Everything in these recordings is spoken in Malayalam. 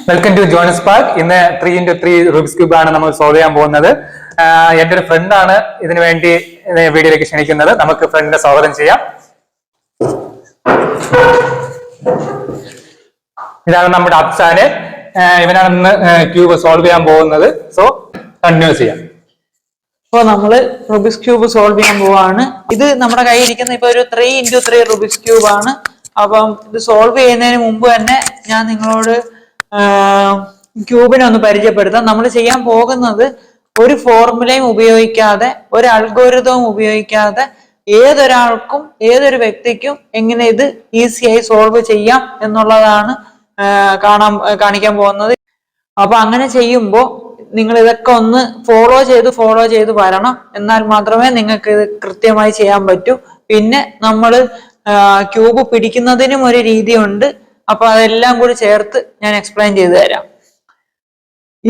Welcome to John's park. ഇന്ന് 3x3 റൂബിക്സ് ക്യൂബ് ആണ് നമ്മൾ സോൾവ് ചെയ്യാൻ പോകുന്നത്. എന്റെ ഒരു ഫ്രണ്ടാണ് ഇതിനു വേണ്ടി വീഡിയോയിലേക്ക് ക്ഷണിക്കുന്നത്. നമുക്ക് ഫ്രണ്ടിനെ സ്വാഗതം ചെയ്യാം. ഇതാണ് നമ്മുടെ അഫ്സാന്. ഇവനാണ് ഇന്ന് ക്യൂബ് സോൾവ് ചെയ്യാൻ പോകുന്നത്. സോ കണ്ടിന്യൂ ചെയ്യാം. ഇപ്പൊ നമ്മള് റൂബിക്സ് ക്യൂബ് സോൾവ് ചെയ്യാൻ പോവാണ്. ഇത് നമ്മുടെ കയ്യിൽ ഇരിക്കുന്ന ഇപ്പൊ ഒരു 3x3 റൂബിക്സ് ക്യൂബ് ആണ്. അപ്പം ഇത് സോൾവ് ചെയ്യുന്നതിന് മുമ്പ് തന്നെ ഞാൻ നിങ്ങളോട് ക്യൂബിനെ ഒന്ന് പരിചയപ്പെടുത്താം. നമ്മൾ ചെയ്യാൻ പോകുന്നത് ഒരു ഫോർമുലയും ഉപയോഗിക്കാതെ, ഒരു അൽഗോരിതവും ഉപയോഗിക്കാതെ ഏതൊരാൾക്കും ഏതൊരു വ്യക്തിക്കും എങ്ങനെ ഇത് ഈസിയായി സോൾവ് ചെയ്യാം എന്നുള്ളതാണ് കാണിക്കാൻ പോകുന്നത്. അപ്പൊ അങ്ങനെ ചെയ്യുമ്പോൾ നിങ്ങൾ ഇതൊക്കെ ഒന്ന് ഫോളോ ചെയ്ത് വരണം. എന്നാൽ മാത്രമേ നിങ്ങൾക്ക് ഇത് കൃത്യമായി ചെയ്യാൻ പറ്റൂ. പിന്നെ നമ്മൾ ക്യൂബ് പിടിക്കുന്നതിനും ഒരു രീതിയുണ്ട്. അപ്പൊ അതെല്ലാം കൂടി ചേർത്ത് ഞാൻ എക്സ്പ്ലെയിൻ ചെയ്തു തരാം.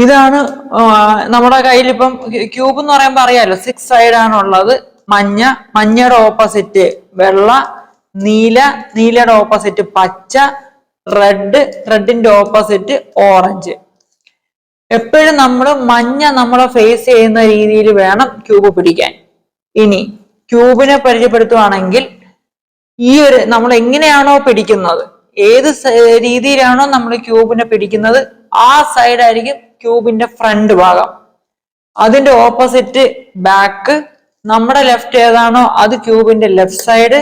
ഇതാണ് നമ്മുടെ കയ്യിൽ ഇപ്പം ക്യൂബ് എന്ന് പറയുമ്പോൾ അറിയാലോ, 6 സൈഡ് ആണുള്ളത്. മഞ്ഞയുടെ ഓപ്പോസിറ്റ് വെള്ള, നീലയുടെ ഓപ്പോസിറ്റ് പച്ച, റെഡിന്റെ ഓപ്പോസിറ്റ് ഓറഞ്ച്. എപ്പോഴും നമ്മളെ ഫേസ് ചെയ്യുന്ന രീതിയിൽ വേണം ക്യൂബ് പിടിക്കാൻ. ഇനി ക്യൂബിനെ പരിചയപ്പെടുത്തുവാണെങ്കിൽ നമ്മൾ എങ്ങനെയാണോ പിടിക്കുന്നത്, ഏത് രീതിയിലാണോ നമ്മൾ ക്യൂബിനെ പിടിക്കുന്നത്, ആ സൈഡ് ആയിരിക്കും ക്യൂബിന്റെ ഫ്രണ്ട് ഭാഗം. അതിന്റെ ഓപ്പോസിറ്റ് ബാക്ക്. നമ്മുടെ ലെഫ്റ്റ് ഏതാണോ അത് ക്യൂബിന്റെ ലെഫ്റ്റ് സൈഡ്,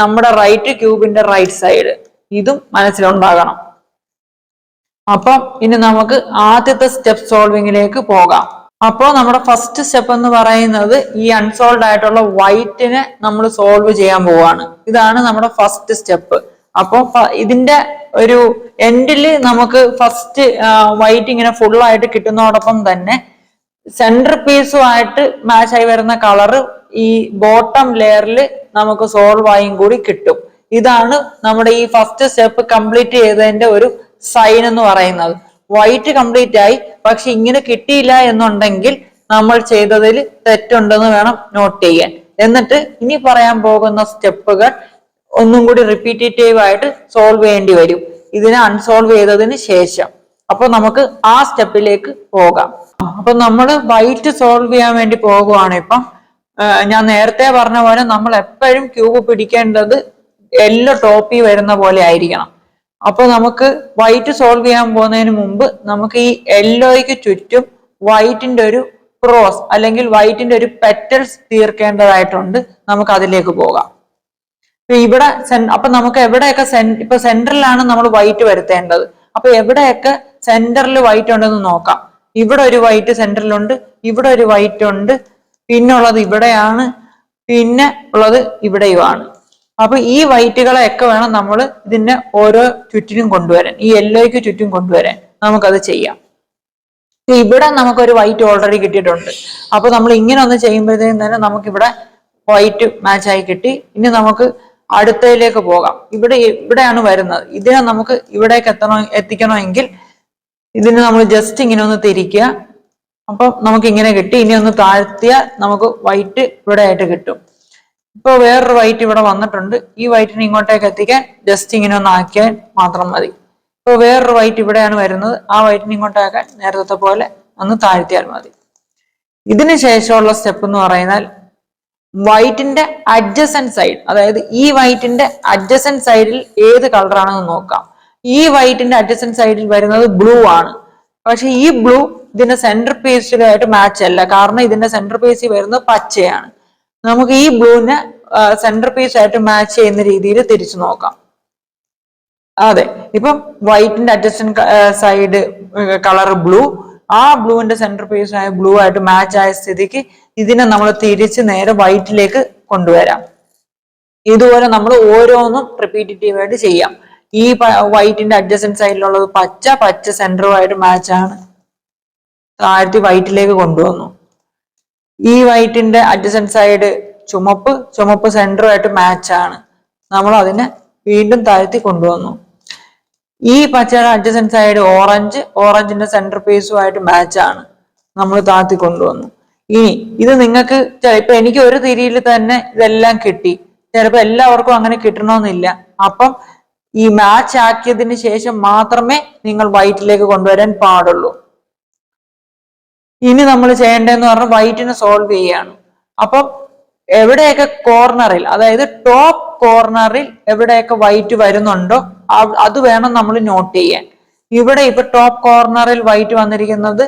നമ്മുടെ റൈറ്റ് ക്യൂബിന്റെ റൈറ്റ് സൈഡ്. ഇതും മനസ്സിലുണ്ടാകണം. അപ്പം ഇനി നമുക്ക് ആദ്യത്തെ സ്റ്റെപ്പ് സോൾവിങ്ങിലേക്ക് പോകാം. അപ്പോൾ നമ്മുടെ ഫസ്റ്റ് സ്റ്റെപ്പ് എന്ന് പറയുന്നത് ഈ അൺസോൾവ് ആയിട്ടുള്ള വൈറ്റിനെ നമ്മൾ സോൾവ് ചെയ്യാൻ പോവാണ്. ഇതാണ് നമ്മുടെ ഫസ്റ്റ് സ്റ്റെപ്പ്. അപ്പൊ ഇതിന്റെ ഒരു എൻഡില് നമുക്ക് ഫസ്റ്റ് വൈറ്റ് ഇങ്ങനെ ഫുൾ ആയിട്ട് കിട്ടുന്നതോടൊപ്പം തന്നെ സെന്റർ പീസുമായിട്ട് മാച്ച് ആയി വരുന്ന കളറ് ഈ ബോട്ടം ലെയറിൽ നമുക്ക് സോൾവ് ആയും കൂടി കിട്ടും. ഇതാണ് നമ്മുടെ ഈ ഫസ്റ്റ് സ്റ്റെപ്പ് കംപ്ലീറ്റ് ചെയ്തതിന്റെ ഒരു സൈൻ എന്ന് പറയുന്നത്. വൈറ്റ് കംപ്ലീറ്റ് ആയി, പക്ഷെ ഇങ്ങനെ കിട്ടിയില്ല എന്നുണ്ടെങ്കിൽ നമ്മൾ ചെയ്തതിൽ തെറ്റുണ്ടെന്ന് വേണം നോട്ട് ചെയ്യാൻ. എന്നിട്ട് ഇനി പറയാൻ പോകുന്ന സ്റ്റെപ്പുകൾ ഒന്നും കൂടി റിപ്പീറ്റേറ്റീവ് ആയിട്ട് സോൾവ് ചെയ്യേണ്ടി വരും ഇതിനെ അൺസോൾവ് ചെയ്തതിന് ശേഷം. അപ്പൊ നമുക്ക് ആ സ്റ്റെപ്പിലേക്ക് പോകാം. അപ്പൊ നമ്മൾ വൈറ്റ് സോൾവ് ചെയ്യാൻ വേണ്ടി പോകുവാണ്. ഇപ്പം ഞാൻ നേരത്തെ പറഞ്ഞ പോലെ നമ്മൾ എപ്പോഴും ക്യൂബ് പിടിക്കേണ്ടത് യെല്ലോ ടോപ്പിൽ വരുന്ന പോലെ ആയിരിക്കണം. അപ്പൊ നമുക്ക് വൈറ്റ് സോൾവ് ചെയ്യാൻ പോകുന്നതിന് മുമ്പ് നമുക്ക് ഈ യെല്ലോയ്ക്ക് ചുറ്റും വൈറ്റിന്റെ ഒരു ക്രോസ് അല്ലെങ്കിൽ വൈറ്റിന്റെ ഒരു പെറ്റൽസ് തീർക്കേണ്ടതായിട്ടുണ്ട്. നമുക്ക് അതിലേക്ക് പോകാം. ഇവിടെ അപ്പൊ നമുക്ക് എവിടെയൊക്കെ ഇപ്പൊ സെന്ററിലാണ് നമ്മൾ വൈറ്റ് വരുത്തേണ്ടത്. അപ്പൊ എവിടെയൊക്കെ സെന്ററിൽ വൈറ്റ് ഉണ്ടെന്ന് നോക്കാം. ഇവിടെ ഒരു വൈറ്റ് സെന്ററിലുണ്ട്, ഇവിടെ ഒരു വൈറ്റ് ഉണ്ട്, പിന്നെ ഉള്ളത് ഇവിടെയാണ്, പിന്നെ ഉള്ളത് ഇവിടെയുമാണ്. അപ്പൊ ഈ വൈറ്റുകളെ ഒക്കെ വേണം നമ്മൾ ഇതിന്റെ ഓരോ ചുറ്റിനും കൊണ്ടുവരാൻ, ഈ യെല്ലോയ്ക്ക് ചുറ്റും കൊണ്ടുവരാൻ. നമുക്കത് ചെയ്യാം. ഇവിടെ നമുക്കൊരു വൈറ്റ് ഓൾറെഡി കിട്ടിയിട്ടുണ്ട്. അപ്പൊ നമ്മൾ ഇങ്ങനെ ഒന്ന് ചെയ്യുമ്പോഴത്തേക്കും തന്നെ നമുക്കിവിടെ വൈറ്റ് മാച്ച് ആയി കിട്ടി. ഇനി നമുക്ക് അടുത്തതിലേക്ക് പോകാം. ഇവിടെയാണ് വരുന്നത്. ഇതിനെ നമുക്ക് ഇവിടേക്ക് എത്തിക്കണമെങ്കിൽ ഇതിന് നമ്മൾ ജസ്റ്റ് ഇങ്ങനെ ഒന്ന് തിരിക്കുക. അപ്പൊ നമുക്ക് ഇങ്ങനെ കിട്ടി. ഇനി ഒന്ന് താഴ്ത്തിയാൽ നമുക്ക് വൈറ്റ് ഇവിടെ ആയിട്ട് കിട്ടും. ഇപ്പൊ വേറൊരു വൈറ്റ് ഇവിടെ വന്നിട്ടുണ്ട്. ഈ വൈറ്റിനെ ഇങ്ങോട്ടേക്ക് എത്തിക്കാൻ ജസ്റ്റ് ഇങ്ങനെ ഒന്ന് ആക്കിയാൽ മാത്രം മതി. ഇപ്പൊ വേറൊരു വൈറ്റ് ഇവിടെയാണ് വരുന്നത്. ആ വൈറ്റിനെ ഇങ്ങോട്ടേക്കാൻ നേരത്തെ പോലെ ഒന്ന് താഴ്ത്തിയാൽ മതി. ഇതിന് ശേഷമുള്ള സ്റ്റെപ്പ് എന്ന് പറയുന്നത് വൈറ്റിന്റെ അഡ്ജസന്റ് സൈഡ്, അതായത് ഈ വൈറ്റിന്റെ അഡ്ജസന്റ് സൈഡിൽ ഏത് കളറാണെന്ന് നോക്കാം. ഈ വൈറ്റിന്റെ അഡ്ജസന്റ് സൈഡിൽ വരുന്നത് ബ്ലൂ ആണ്. പക്ഷെ ഈ ബ്ലൂ ഇതിന്റെ സെന്റർ പീസിലായിട്ട് മാച്ച് അല്ല. കാരണം ഇതിന്റെ സെന്റർ പീസിൽ വരുന്നത് പച്ചയാണ്. നമുക്ക് ഈ ബ്ലൂവിനെ സെന്റർ പീസ് ആയിട്ട് മാച്ച് ചെയ്യുന്ന രീതിയിൽ തിരിച്ചു നോക്കാം. അതെ, ഇപ്പം വൈറ്റിന്റെ അഡ്ജസന്റ് സൈഡ് കളർ ബ്ലൂ, ആ ബ്ലൂവിന്റെ സെന്റർ പീസ് ആയ ബ്ലൂ ആയിട്ട് മാച്ച് ആയ സ്ഥിതിക്ക് ഇതിനെ നമ്മൾ തിരിച്ച് നേരെ വൈറ്റിലേക്ക് കൊണ്ടുവരാം. ഇതുപോലെ നമ്മൾ ഓരോന്നും റിപ്പീറ്റേറ്റീവ് ആയിട്ട് ചെയ്യാം. ഈ വൈറ്റിന്റെ അഡ്ജസന്റ് സൈഡിലുള്ളത് പച്ച സെന്ററുമായിട്ട് മാച്ച് ആണ്, താഴ്ത്തി വൈറ്റിലേക്ക് കൊണ്ടുവന്നു. ഈ വൈറ്റിന്റെ അഡ്ജസന്റ് സൈഡ് ചുമപ്പ് സെന്ററുമായിട്ട് മാച്ച് ആണ്, നമ്മൾ അതിനെ വീണ്ടും താഴ്ത്തി കൊണ്ടുവന്നു. ഈ പച്ചയുടെ അഡ്ജസന്റ് സൈഡ് ഓറഞ്ചിന്റെ സെന്റർ പീസുമായിട്ട് മാച്ച് ആണ്, നമ്മൾ താഴ്ത്തി കൊണ്ടുവന്നു. ഇനി ഇത് നിങ്ങൾക്ക് ചിലപ്പോ എനിക്ക് ഒരു തിരിയിൽ തന്നെ ഇതെല്ലാം കിട്ടി, ചിലപ്പോ എല്ലാവർക്കും അങ്ങനെ കിട്ടണമെന്നില്ല. അപ്പം ഈ മാച്ച് ആക്കിയതിന് ശേഷം മാത്രമേ നിങ്ങൾ വൈറ്റിലേക്ക് കൊണ്ടുവരാൻ പാടുള്ളൂ. ഇനി നമ്മൾ ചെയ്യേണ്ടതെന്ന് പറഞ്ഞാൽ വൈറ്റിനെ സോൾവ് ചെയ്യാണ്. അപ്പം എവിടെയൊക്കെ കോർണറിൽ, അതായത് ടോപ്പ് കോർണറിൽ എവിടെയൊക്കെ വൈറ്റ് വരുന്നുണ്ടോ അത് വേണം നമ്മൾ നോട്ട് ചെയ്യാൻ. ഇവിടെ ഇപ്പൊ ടോപ്പ് കോർണറിൽ വൈറ്റ് വന്നിരിക്കുന്നത്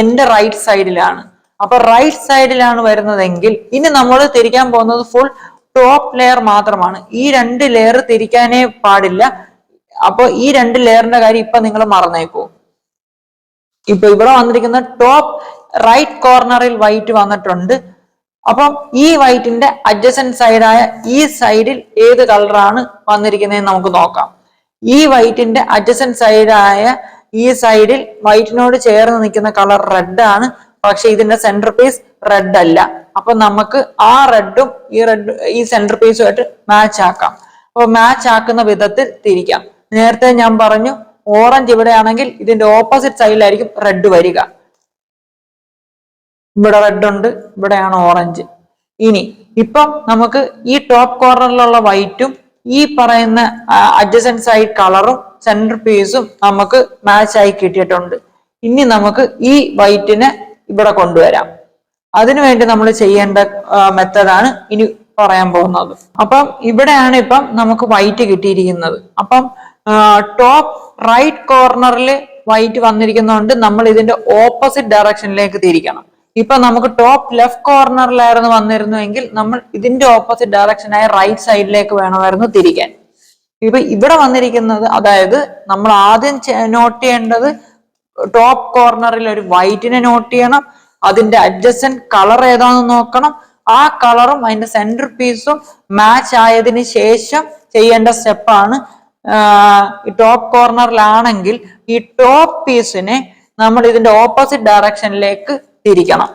എന്റെ റൈറ്റ് സൈഡിലാണ്. അപ്പൊ റൈറ്റ് സൈഡിലാണ് വരുന്നതെങ്കിൽ ഇനി നമ്മൾ തിരിക്കാൻ പോകുന്നത് ഫുൾ ടോപ്പ് ലെയർ മാത്രമാണ്. ഈ 2 ലെയർ തിരിക്കാനേ പാടില്ല. അപ്പൊ ഈ 2 ലെയറിന്റെ കാര്യം ഇപ്പൊ നിങ്ങൾ മറന്നേക്കൂ. ഇപ്പൊ ഇവിടെ വന്നിരിക്കുന്ന ടോപ്പ് റൈറ്റ് കോർണറിൽ വൈറ്റ് വന്നിട്ടുണ്ട്. അപ്പം ഈ വൈറ്റിന്റെ അഡ്ജസന്റ് സൈഡായ ഈ സൈഡിൽ ഏത് കളറാണ് വന്നിരിക്കുന്നതെന്ന് നമുക്ക് നോക്കാം. ഈ വൈറ്റിന്റെ അഡ്ജസന്റ് സൈഡായ ഈ സൈഡിൽ വൈറ്റിനോട് ചേർന്ന് നിൽക്കുന്ന കളർ റെഡ് ആണ്. പക്ഷെ ഇതിന്റെ സെന്റർ പീസ് റെഡ് അല്ല. അപ്പൊ നമുക്ക് ആ റെഡും ഈ സെന്റർ പീസുമായിട്ട് മാച്ച് ആക്കാം. അപ്പൊ മാച്ച് ആക്കുന്ന വിധത്തിൽ തിരിക്കാം. നേരത്തെ ഞാൻ പറഞ്ഞു ഓറഞ്ച് ഇവിടെയാണെങ്കിൽ ഇതിന്റെ ഓപ്പോസിറ്റ് സൈഡിലായിരിക്കും റെഡ് വരിക. ഇവിടെ റെഡ് ഉണ്ട്, ഇവിടെയാണ് ഓറഞ്ച്. ഇനി ഇപ്പം നമുക്ക് ഈ ടോപ്പ് കോർണറിലുള്ള വൈറ്റും ഈ പറയുന്ന അഡ്ജസന്റ് സൈഡ് കളറും സെന്റർ പീസും നമുക്ക് മാച്ച് ആയി കിട്ടിയിട്ടുണ്ട്. ഇനി നമുക്ക് ഈ വൈറ്റിനെ ഇവിടെ കൊണ്ടുവരാം. അതിനുവേണ്ടി നമ്മൾ ചെയ്യേണ്ട മെത്തഡാണ് ഇനി പറയാൻ പോകുന്നത്. അപ്പം ഇവിടെയാണ് ഇപ്പം നമുക്ക് വൈറ്റ് കിട്ടിയിരിക്കുന്നത്. അപ്പം ടോപ്പ് റൈറ്റ് കോർണറിൽ വൈറ്റ് വന്നിരിക്കുന്നതുകൊണ്ട് നമ്മൾ ഇതിന്റെ ഓപ്പോസിറ്റ് ഡയറക്ഷനിലേക്ക് തിരിക്കണം. ഇപ്പൊ നമുക്ക് ടോപ്പ് ലെഫ്റ്റ് കോർണറിലായിരുന്നു വന്നിരുന്നുവെങ്കിൽ നമ്മൾ ഇതിന്റെ ഓപ്പോസിറ്റ് ഡയറക്ഷനായ റൈറ്റ് സൈഡിലേക്ക് വേണമായിരുന്നു തിരിക്കാൻ. ഇപ്പൊ ഇവിടെ വന്നിരിക്കുന്നത്, അതായത് നമ്മൾ ആദ്യം നോട്ട് ചെയ്യേണ്ടത് ടോപ്പ് കോർണറിൽ ഒരു വൈറ്റിനെ നോട്ട് ചെയ്യണം. അതിന്റെ അഡ്ജസന്റ് കളർ ഏതാണെന്ന് നോക്കണം. ആ കളറും അതിന്റെ സെന്റർ പീസും മാച്ച് ആയതിനു ശേഷം ചെയ്യേണ്ട സ്റ്റെപ്പാണ്. ടോപ്പ് കോർണറിലാണെങ്കിൽ ഈ ടോപ്പ് പീസിനെ നമ്മൾ ഇതിന്റെ ഓപ്പോസിറ്റ് ഡയറക്ഷനിലേക്ക് തിരിക്കണം.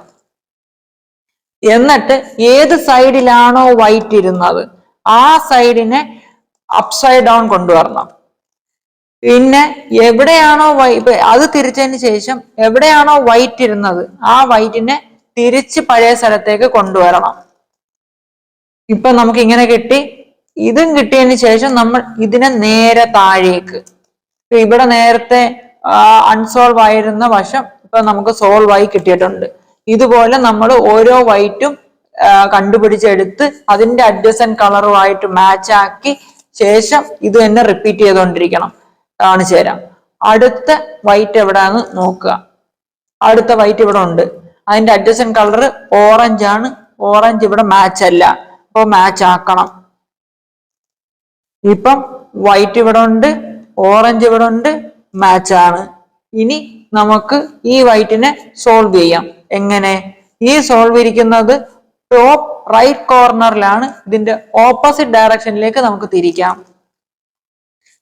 എന്നിട്ട് ഏത് സൈഡിലാണോ വൈറ്റ് ഇരുന്നത് ആ സൈഡിനെ അപ്സൈഡ് ഡൗൺ കൊണ്ടുവരണം. പിന്നെ എവിടെയാണോ അത് തിരിച്ചതിന് ശേഷം എവിടെയാണോ വൈറ്റ് ഇരുന്നത് ആ വൈറ്റിനെ തിരിച്ച് പഴയ സ്ഥലത്തേക്ക് കൊണ്ടുവരണം. ഇപ്പൊ നമുക്ക് ഇങ്ങനെ കിട്ടി. ഇതും കിട്ടിയതിന് ശേഷം നമ്മൾ ഇതിനെ നേരെ താഴേക്ക്, ഇവിടെ നേരത്തെ അൺസോൾവ് ആയിരുന്ന വശം ഇപ്പൊ നമുക്ക് സോൾവ് ആയി കിട്ടിയിട്ടുണ്ട്. ഇതുപോലെ നമ്മൾ ഓരോ വൈറ്റും കണ്ടുപിടിച്ചെടുത്ത് അതിന്റെ അഡ്ജസന്റ് കളറുമായിട്ട് മാച്ച് ആക്കി ശേഷം ഇത് തന്നെ റിപ്പീറ്റ് ചെയ്തുകൊണ്ടിരിക്കണം. കാണിച്ചു തരാം. അടുത്ത വൈറ്റ് എവിടെയാന്ന് നോക്കുക. അടുത്ത വൈറ്റ് ഇവിടെ ഉണ്ട്. അതിന്റെ അഡ്ജസന്റ് കളർ ഓറഞ്ച് ആണ്. ഓറഞ്ച് ഇവിടെ മാച്ച് അല്ല, അപ്പൊ മാച്ച് ആക്കണം. ഇപ്പം വൈറ്റ് ഇവിടെ ഉണ്ട്, ഓറഞ്ച് ഇവിടെ ഉണ്ട്, മാച്ച് ആണ്. ഇനി നമുക്ക് ഈ വൈറ്റിനെ സോൾവ് ചെയ്യാം. എങ്ങനെ? ഈ സോൾവ് ഇരിക്കുന്നത് ടോപ്പ് റൈറ്റ് കോർണറിലാണ്. ഇതിന്റെ ഓപ്പോസിറ്റ് ഡയറക്ഷനിലേക്ക് നമുക്ക് തിരിക്കാം.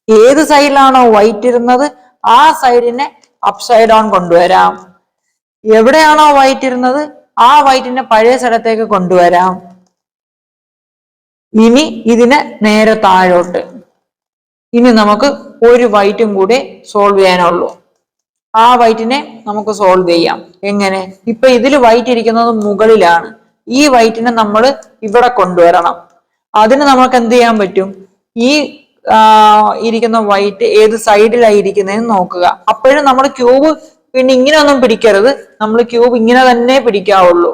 ഏത് സൈഡിലാണോ വൈറ്റ് ഇരുന്നത് ആ സൈഡിനെ അപ്സൈഡ് ഡൗൺ കൊണ്ടുവരാം. എവിടെയാണോ വൈറ്റ് ഇരുന്നത് ആ വൈറ്റിനെ പഴയ സ്ഥലത്തേക്ക് കൊണ്ടുവരാം. ഇനി ഇതിനെ നേരെ താഴോട്ട്. ഇനി നമുക്ക് ഒരു വൈറ്റും കൂടെ സോൾവ് ചെയ്യാനുള്ളൂ. ആ വൈറ്റിനെ നമുക്ക് സോൾവ് ചെയ്യാം. എങ്ങനെ? ഇപ്പൊ ഇതിൽ വൈറ്റ് ഇരിക്കുന്നത് മുകളിലാണ്. ഈ വൈറ്റിനെ നമ്മൾ ഇവിടെ കൊണ്ടുവരണം. അതിന് നമുക്ക് എന്ത് ചെയ്യാൻ പറ്റും? ഈ ഇരിക്കുന്ന വൈറ്റ് ഏത് സൈഡിലായി ഇരിക്കുന്നതെന്ന് നോക്കുക. അപ്പോഴും നമ്മൾ ക്യൂബ് പിന്നെ ഇങ്ങനെ ഒന്നും പിടിക്കരുത്. നമ്മൾ ക്യൂബ് ഇങ്ങനെ തന്നെ പിടിക്കാവുള്ളൂ.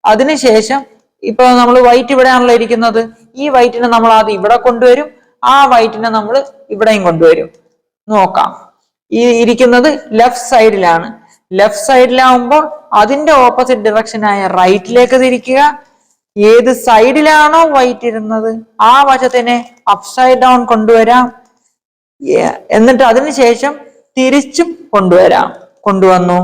അതിനുശേഷം ഇപ്പൊ നമ്മൾ വൈറ്റ് ഇവിടെയാണല്ലോ ഇരിക്കുന്നത്. ഈ വൈറ്റിനെ നമ്മൾ ആദ്യം ഇവിടെ കൊണ്ടുവരും. ആ വൈറ്റിനെ നമ്മൾ ഇവിടെയും കൊണ്ടുവരും. നോക്കാം. ഈ ഇരിക്കുന്നത് ലെഫ്റ്റ് സൈഡിലാണ്. ലെഫ്റ്റ് സൈഡിലാവുമ്പോൾ അതിന്റെ ഓപ്പോസിറ്റ് ഡയറക്ഷനായ റൈറ്റിലേക്ക് തിരിക്കുക. ഏത് സൈഡിലാണോ വൈറ്റ് ഇരുന്നത് ആ വശത്തിനെ അപ്സൈഡ് ഡൗൺ കൊണ്ടുവരാം. എന്നിട്ട് അതിനുശേഷം തിരിച്ചും കൊണ്ടുവന്നു.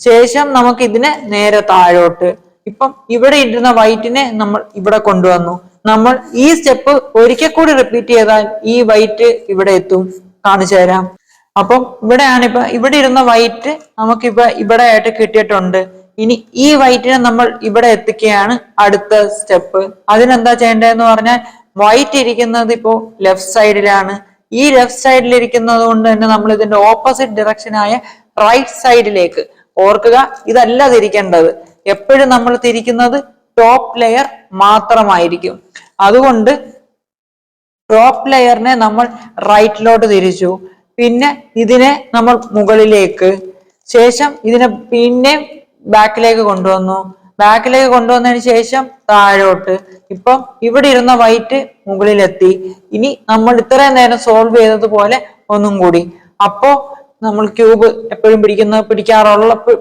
ശേഷം നമുക്ക് ഇതിനെ നേരെ താഴോട്ട്. ഇപ്പം ഇവിടെ ഇരുന്ന വൈറ്റിനെ നമ്മൾ ഇവിടെ കൊണ്ടുവന്നു. നമ്മൾ ഈ സ്റ്റെപ്പ് ഒരിക്കൽ കൂടി റിപ്പീറ്റ് ചെയ്താൽ ഈ വൈറ്റ് ഇവിടെ എത്തും. കാണിച്ചു തരാം. അപ്പം ഇവിടെയാണ് ഇവിടെ ഇരുന്ന വൈറ്റ് നമുക്കിപ്പോ ഇവിടെ ആയിട്ട് കിട്ടിയിട്ടുണ്ട്. ഇനി ഈ വൈറ്റിനെ നമ്മൾ ഇവിടെ എത്തിക്കുകയാണ് അടുത്ത സ്റ്റെപ്പ്. അതിനെന്താ ചെയ്യേണ്ടതെന്ന് പറഞ്ഞാൽ വൈറ്റ് ഇരിക്കുന്നത് ഇപ്പോ ലെഫ്റ്റ് സൈഡിലാണ്. ഈ ലെഫ്റ്റ് സൈഡിൽ ഇരിക്കുന്നത് കൊണ്ട് തന്നെ നമ്മൾ ഇതിന്റെ ഓപ്പോസിറ്റ് ഡയറക്ഷനായ റൈറ്റ് സൈഡിലേക്ക്. ഓർക്കുക, ഇതല്ല തിരിക്കേണ്ടത്. എപ്പോഴും നമ്മൾ തിരിക്കുന്നത് ടോപ്പ് ലെയർ മാത്രമായിരിക്കും. അതുകൊണ്ട് ടോപ്പ് ലെയറിനെ നമ്മൾ റൈറ്റിലോട്ട് തിരിച്ചു, പിന്നെ ഇതിനെ നമ്മൾ മുകളിലേക്ക്, ശേഷം ഇതിനെ പിന്നെ ബാക്കിലേക്ക് കൊണ്ടുവന്നതിന് ശേഷം താഴോട്ട്. ഇപ്പം ഇവിടെ ഇരുന്ന വൈറ്റ് മുകളിലെത്തി. ഇനി നമ്മൾ ഇത്രയും നേരം സോൾവ് ചെയ്തതുപോലെ ഒന്നും കൂടി. അപ്പോ നമ്മൾ ക്യൂബ് എപ്പോഴും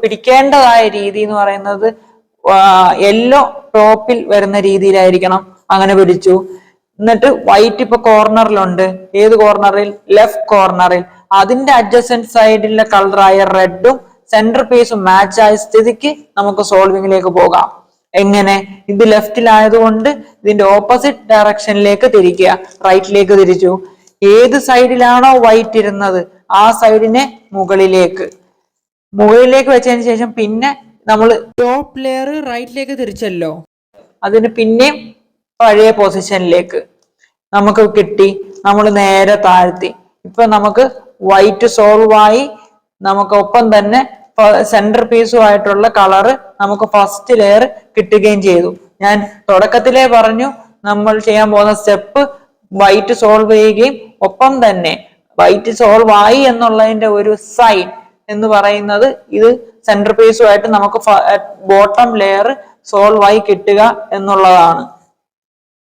പിടിക്കേണ്ടതായ രീതി എന്ന് പറയുന്നത് യെല്ലോ ടോപ്പിൽ വരുന്ന രീതിയിലായിരിക്കണം. അങ്ങനെ പിടിച്ചു. എന്നിട്ട് വൈറ്റ് ഇപ്പൊ കോർണറിലുണ്ട്. ഏത് കോർണറിൽ? ലെഫ്റ്റ് കോർണറിൽ. അതിന്റെ അഡ്ജസന്റ് സൈഡിലെ കളറായ റെഡും സെന്റർ പീസും മാച്ച് ആയ സ്ഥിതിക്ക് നമുക്ക് സോൾവിങ്ങിലേക്ക് പോകാം. എങ്ങനെ? ഇത് ലെഫ്റ്റിലായതുകൊണ്ട് ഇതിന്റെ ഓപ്പോസിറ്റ് ഡയറക്ഷനിലേക്ക് തിരിക്കുക. റൈറ്റിലേക്ക് തിരിച്ചു. ഏത് സൈഡിലാണോ വൈറ്റ് ഇരുന്നത് ആ സൈഡിനെ മുകളിലേക്ക് വെച്ചതിന് ശേഷം പിന്നെ നമ്മൾ ടോപ്പ് ലെയർ റൈറ്റിലേക്ക് തിരിച്ചല്ലോ, അതിന് പിന്നെ പഴയ പൊസിഷനിലേക്ക് നമുക്ക് കിട്ടി. നമ്മൾ നേരെ താഴ്ത്തി. ഇപ്പൊ നമുക്ക് വൈറ്റ് സോൾവ് ആയി. നമുക്ക് ഒപ്പം തന്നെ സെന്റർ പീസുമായിട്ടുള്ള കളറ് നമുക്ക് ഫസ്റ്റ് ലെയർ കിട്ടുകയും ചെയ്തു. ഞാൻ തുടക്കത്തിലേ പറഞ്ഞു നമ്മൾ ചെയ്യാൻ പോകുന്ന സ്റ്റെപ്പ് വൈറ്റ് സോൾവ് ചെയ്യുകയും ഒപ്പം തന്നെ വൈറ്റ് സോൾവ് ആയി എന്നുള്ളതിന്റെ ഒരു സൈൻ എന്ന് പറയുന്നത് ഇത് സെന്റർ പീസുമായിട്ട് നമുക്ക് ബോട്ടം ലെയർ സോൾവ് ആയി കിട്ടുക എന്നുള്ളതാണ്.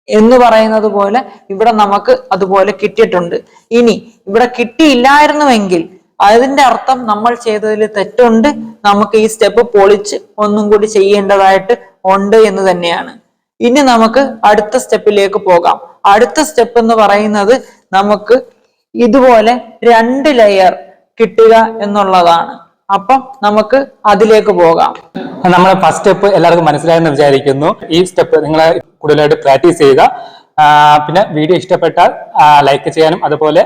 എന്ന് പറയുന്നത് പോലെ ഇവിടെ നമുക്ക് അതുപോലെ കിട്ടിയിട്ടുണ്ട്. ഇനി ഇവിടെ കിട്ടിയില്ലായിരുന്നുവെങ്കിൽ അതിന്റെ അർത്ഥം നമ്മൾ ചെയ്തതിൽ തെറ്റുണ്ട്, നമുക്ക് ഈ സ്റ്റെപ്പ് പൊളിച്ച് ഒന്നും കൂടി ചെയ്യേണ്ടതായിട്ട് ഉണ്ട് എന്ന് തന്നെയാണ്. ഇനി നമുക്ക് അടുത്ത സ്റ്റെപ്പിലേക്ക് പോകാം. അടുത്ത സ്റ്റെപ്പ് എന്ന് പറയുന്നത് നമുക്ക് ഇതുപോലെ 2 ലെയർ കിട്ടുക എന്നുള്ളതാണ്. അപ്പം നമുക്ക് അതിലേക്ക് പോകാം. നമ്മുടെ ഫസ്റ്റ് സ്റ്റെപ്പ് എല്ലാവർക്കും മനസ്സിലായെന്ന് വിചാരിക്കുന്നു. ഈ സ്റ്റെപ്പ് നിങ്ങൾ കൂടുതലായിട്ട് പ്രാക്ടീസ് ചെയ്യുക. പിന്നെ വീഡിയോ ഇഷ്ടപ്പെട്ടാൽ ലൈക്ക് ചെയ്യാനും അതുപോലെ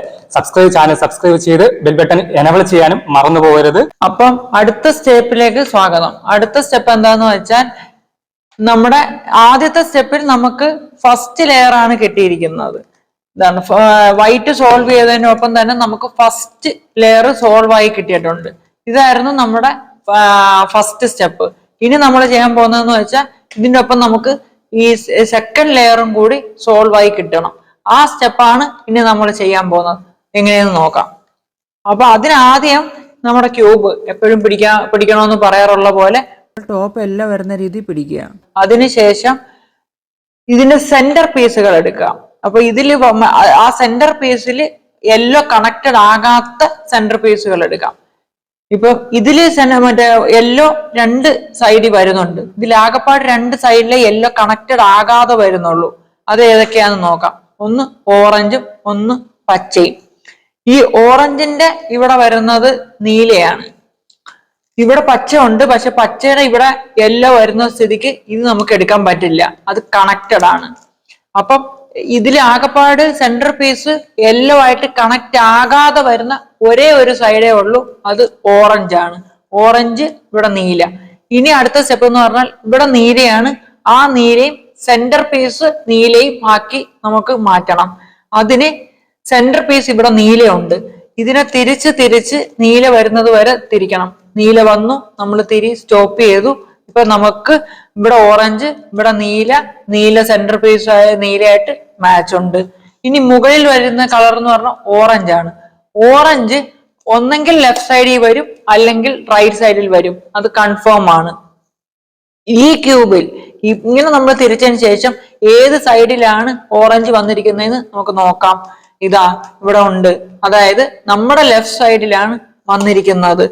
ചാനൽ സബ്സ്ക്രൈബ് ചെയ്ത് ബെൽ ബട്ടൺ എനേബിൾ ചെയ്യാനും മറന്നു പോകരുത്. അപ്പം അടുത്ത സ്റ്റെപ്പിലേക്ക് സ്വാഗതം. അടുത്ത സ്റ്റെപ്പ് എന്താന്ന് വെച്ചാൽ നമ്മുടെ ആദ്യത്തെ സ്റ്റെപ്പിൽ നമുക്ക് ഫസ്റ്റ് ലെയർ ആണ് കിട്ടിയിരിക്കുന്നത്. ഇതാണ് വൈറ്റ് സോൾവ് ചെയ്തതിനൊപ്പം തന്നെ നമുക്ക് ഫസ്റ്റ് ലെയർ സോൾവ് ആയി കിട്ടിയിട്ടുണ്ട്. ഇതായിരുന്നു നമ്മുടെ ഫസ്റ്റ് സ്റ്റെപ്പ്. ഇനി നമ്മൾ ചെയ്യാൻ പോകുന്നതെന്ന് വെച്ചാൽ ഇതിന്റെ ഒപ്പം നമുക്ക് ഈ സെക്കൻഡ് ലെയറും കൂടി സോൾവ് ആയി കിട്ടണം. ആ സ്റ്റെപ്പാണ് ഇനി നമ്മൾ ചെയ്യാൻ പോകുന്നത്. എങ്ങനെയെന്ന് നോക്കാം. അപ്പൊ അതിനാദ്യം നമ്മുടെ ക്യൂബ് എപ്പോഴും പിടിക്കണമെന്ന് പറയാറുള്ള പോലെ ടോപ്പ് എല്ലാം വരുന്ന രീതി പിടിക്കുക. അതിനുശേഷം ഇതിന്റെ സെന്റർ പീസുകൾ എടുക്കുക. അപ്പൊ ഇതിൽ ആ സെന്റർ പീസിൽ യെല്ലോ കണക്റ്റഡ് ആകാത്ത സെന്റർ പീസുകൾ എടുക്കാം. ഇപ്പൊ ഇതില് മറ്റേ യെല്ലോ 2 സൈഡിൽ വരുന്നുണ്ട്. ഇതിലാകപ്പാട് 2 സൈഡിലെ യെല്ലോ കണക്റ്റഡ് ആകാതെ വരുന്നുള്ളൂ. അത് ഏതൊക്കെയാന്ന് നോക്കാം. ഒന്ന് ഓറഞ്ചും ഒന്ന് പച്ചയും. ഈ ഓറഞ്ചിന്റെ ഇവിടെ വരുന്നത് നീലയാണ്. ഇവിടെ പച്ച ഉണ്ട്, പക്ഷെ പച്ചയുടെ ഇവിടെ യെല്ലോ വരുന്ന സ്ഥിതിക്ക് ഇത് നമുക്ക് എടുക്കാൻ പറ്റില്ല, അത് കണക്റ്റഡ് ആണ്. അപ്പം ഇതിൽ ആകപ്പാട് സെന്റർ പീസ് യെല്ലോ ആയിട്ട് കണക്ട് ആകാതെ വരുന്ന ഒരേ ഒരു സൈഡേ ഉള്ളൂ, അത് ഓറഞ്ച് ആണ്. ഓറഞ്ച് ഇവിടെ നീല. ഇനി അടുത്ത സ്റ്റെപ്പ് എന്ന് പറഞ്ഞാൽ ഇവിടെ നീലയാണ്, ആ നീലയും സെന്റർ പീസ് നീലയും ആക്കി നമുക്ക് മാറ്റണം. അതിന് സെന്റർ പീസ് ഇവിടെ നീലയുണ്ട്, ഇതിനെ തിരിച്ച് നീല വരുന്നത് വരെ തിരിക്കണം. നീല വന്നു, നമ്മൾ സ്റ്റോപ്പ് ചെയ്തു. ഇപ്പൊ നമുക്ക് ഇവിടെ ഓറഞ്ച്, ഇവിടെ നീല സെന്റർ പീസ് ആയ നീലയായിട്ട് മാച്ച് ഉണ്ട്. ഇനി മുകളിൽ വരുന്ന കളർ എന്ന് പറഞ്ഞാൽ ഓറഞ്ച് ആണ്. ഓറഞ്ച് ഒന്നെങ്കിൽ ലെഫ്റ്റ് സൈഡിൽ വരും അല്ലെങ്കിൽ റൈറ്റ് സൈഡിൽ വരും, അത് കൺഫേം ആണ്. ഈ ക്യൂബിൽ ഇങ്ങനെ നമ്മൾ തിരിച്ചതിന് ശേഷം ഏത് സൈഡിലാണ് ഓറഞ്ച് വന്നിരിക്കുന്നതെന്ന് നമുക്ക് നോക്കാം. ഇതാ ഇവിടെ ഉണ്ട്, അതായത് നമ്മുടെ ലെഫ്റ്റ് സൈഡിലാണ് വന്നിരിക്കുന്നത്.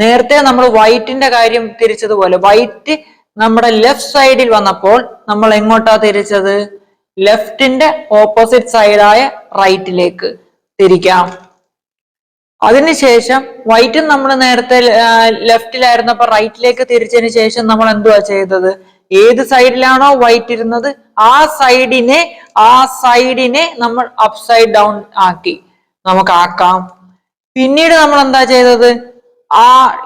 നേരത്തെ നമ്മൾ വൈറ്റിന്റെ കാര്യം തിരിച്ചതുപോലെ വൈറ്റ് നമ്മുടെ ലെഫ്റ്റ് സൈഡിൽ വന്നപ്പോൾ നമ്മൾ എങ്ങോട്ടാ തിരിച്ചത്? ലെഫ്റ്റിന്റെ ഓപ്പോസിറ്റ് സൈഡായ റൈറ്റിലേക്ക് തിരിക്കാം. അതിനുശേഷം വൈറ്റും നമ്മൾ നേരത്തെ ലെഫ്റ്റിലായിരുന്നപ്പോ റൈറ്റിലേക്ക് തിരിച്ചതിന് ശേഷം നമ്മൾ എന്തുവാ ചെയ്തത്? ഏത് സൈഡിലാണോ വൈറ്റ് ഇരുന്നത് ആ സൈഡിനെ നമ്മൾ അപ്സൈഡ് ഡൗൺ ആക്കി നമുക്ക് ആക്കാം. പിന്നീട് നമ്മൾ എന്താ ചെയ്തത്?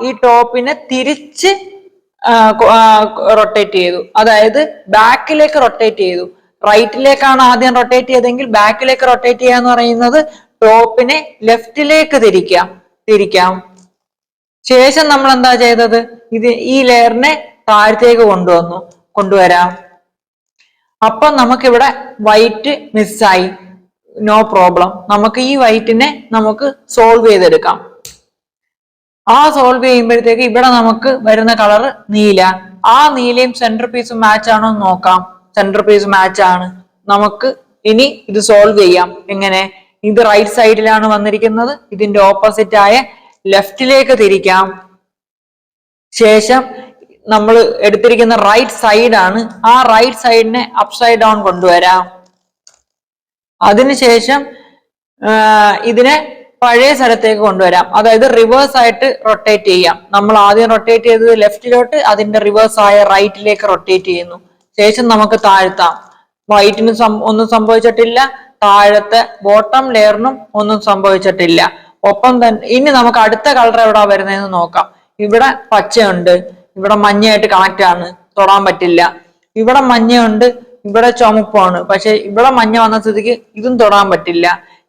ഈ ടോപ്പിനെ തിരിച്ച് റൊട്ടേറ്റ് ചെയ്തു, അതായത് ബാക്കിലേക്ക് റൊട്ടേറ്റ് ചെയ്തു. റൈറ്റിലേക്കാണ് ആദ്യം റൊട്ടേറ്റ് ചെയ്തെങ്കിൽ ബാക്കിലേക്ക് റൊട്ടേറ്റ് ചെയ്യുക എന്ന് പറയുന്നത് ടോപ്പിനെ ലെഫ്റ്റിലേക്ക് തിരിക്കാം. ശേഷം നമ്മൾ എന്താ ചെയ്തത്? ഈ ലെയറിനെ താഴത്തേക്ക് കൊണ്ടുവരാം. അപ്പൊ നമുക്കിവിടെ വൈറ്റ് മിസ്സായി. No problem. നമുക്ക് ഈ വൈറ്റിനെ നമുക്ക് സോൾവ് ചെയ്തെടുക്കാം. ആ സോൾവ് ചെയ്യുമ്പോഴത്തേക്ക് ഇവിടെ നമുക്ക് വരുന്ന കളർ നീല. ആ നീലയും സെന്റർ പീസും മാച്ച് ആണോ എന്ന് നോക്കാം. സെന്റർ പീസ് മാച്ച് ആണ്. നമുക്ക് ഇനി ഇത് സോൾവ് ചെയ്യാം. എങ്ങനെ? ഇത് റൈറ്റ് സൈഡിലാണ് വന്നിരിക്കുന്നത്, ഇതിന്റെ ഓപ്പോസിറ്റ് ആയ ലെഫ്റ്റിലേക്ക് തിരിക്കാം. ശേഷം നമ്മൾ എടുത്തിരിക്കുന്ന റൈറ്റ് സൈഡ് ആണ്, ആ റൈറ്റ് സൈഡിനെ അപ്സൈഡ് ഡൗൺ കൊണ്ടുവരാം. അതിനുശേഷം ഇതിനെ പഴയ സ്ഥലത്തേക്ക് കൊണ്ടുവരാം. അതായത് റിവേഴ്സ് ആയിട്ട് റൊട്ടേറ്റ് ചെയ്യാം. നമ്മൾ ആദ്യം റൊട്ടേറ്റ് ചെയ്തത് ലെഫ്റ്റിലോട്ട്, അതിന്റെ റിവേഴ്സ് ആയ റൈറ്റിലേക്ക് റൊട്ടേറ്റ് ചെയ്യുന്നു. ശേഷം നമുക്ക് താഴ്ത്താം. വൈറ്റിന് ഒന്നും സംഭവിച്ചിട്ടില്ല, താഴത്തെ ബോട്ടം ലെയറിനും ഒന്നും സംഭവിച്ചിട്ടില്ല. ഒപ്പം തന്നെ ഇനി നമുക്ക് അടുത്ത കളർ എവിടാ വരുന്നതെന്ന് നോക്കാം. ഇവിടെ പച്ചയുണ്ട്, ഇവിടെ മഞ്ഞയായിട്ട് കണക്റ്റ് ആണ്, തൊടാൻ പറ്റില്ല. ഇവിടെ മഞ്ഞയുണ്ട്, ഇവിടെ ചുമപ്പാണ്, പക്ഷെ ഇവിടെ മഞ്ഞ വന്ന സ്ഥിതിക്ക് ഇതും തൊടാൻ പറ്റില്ല.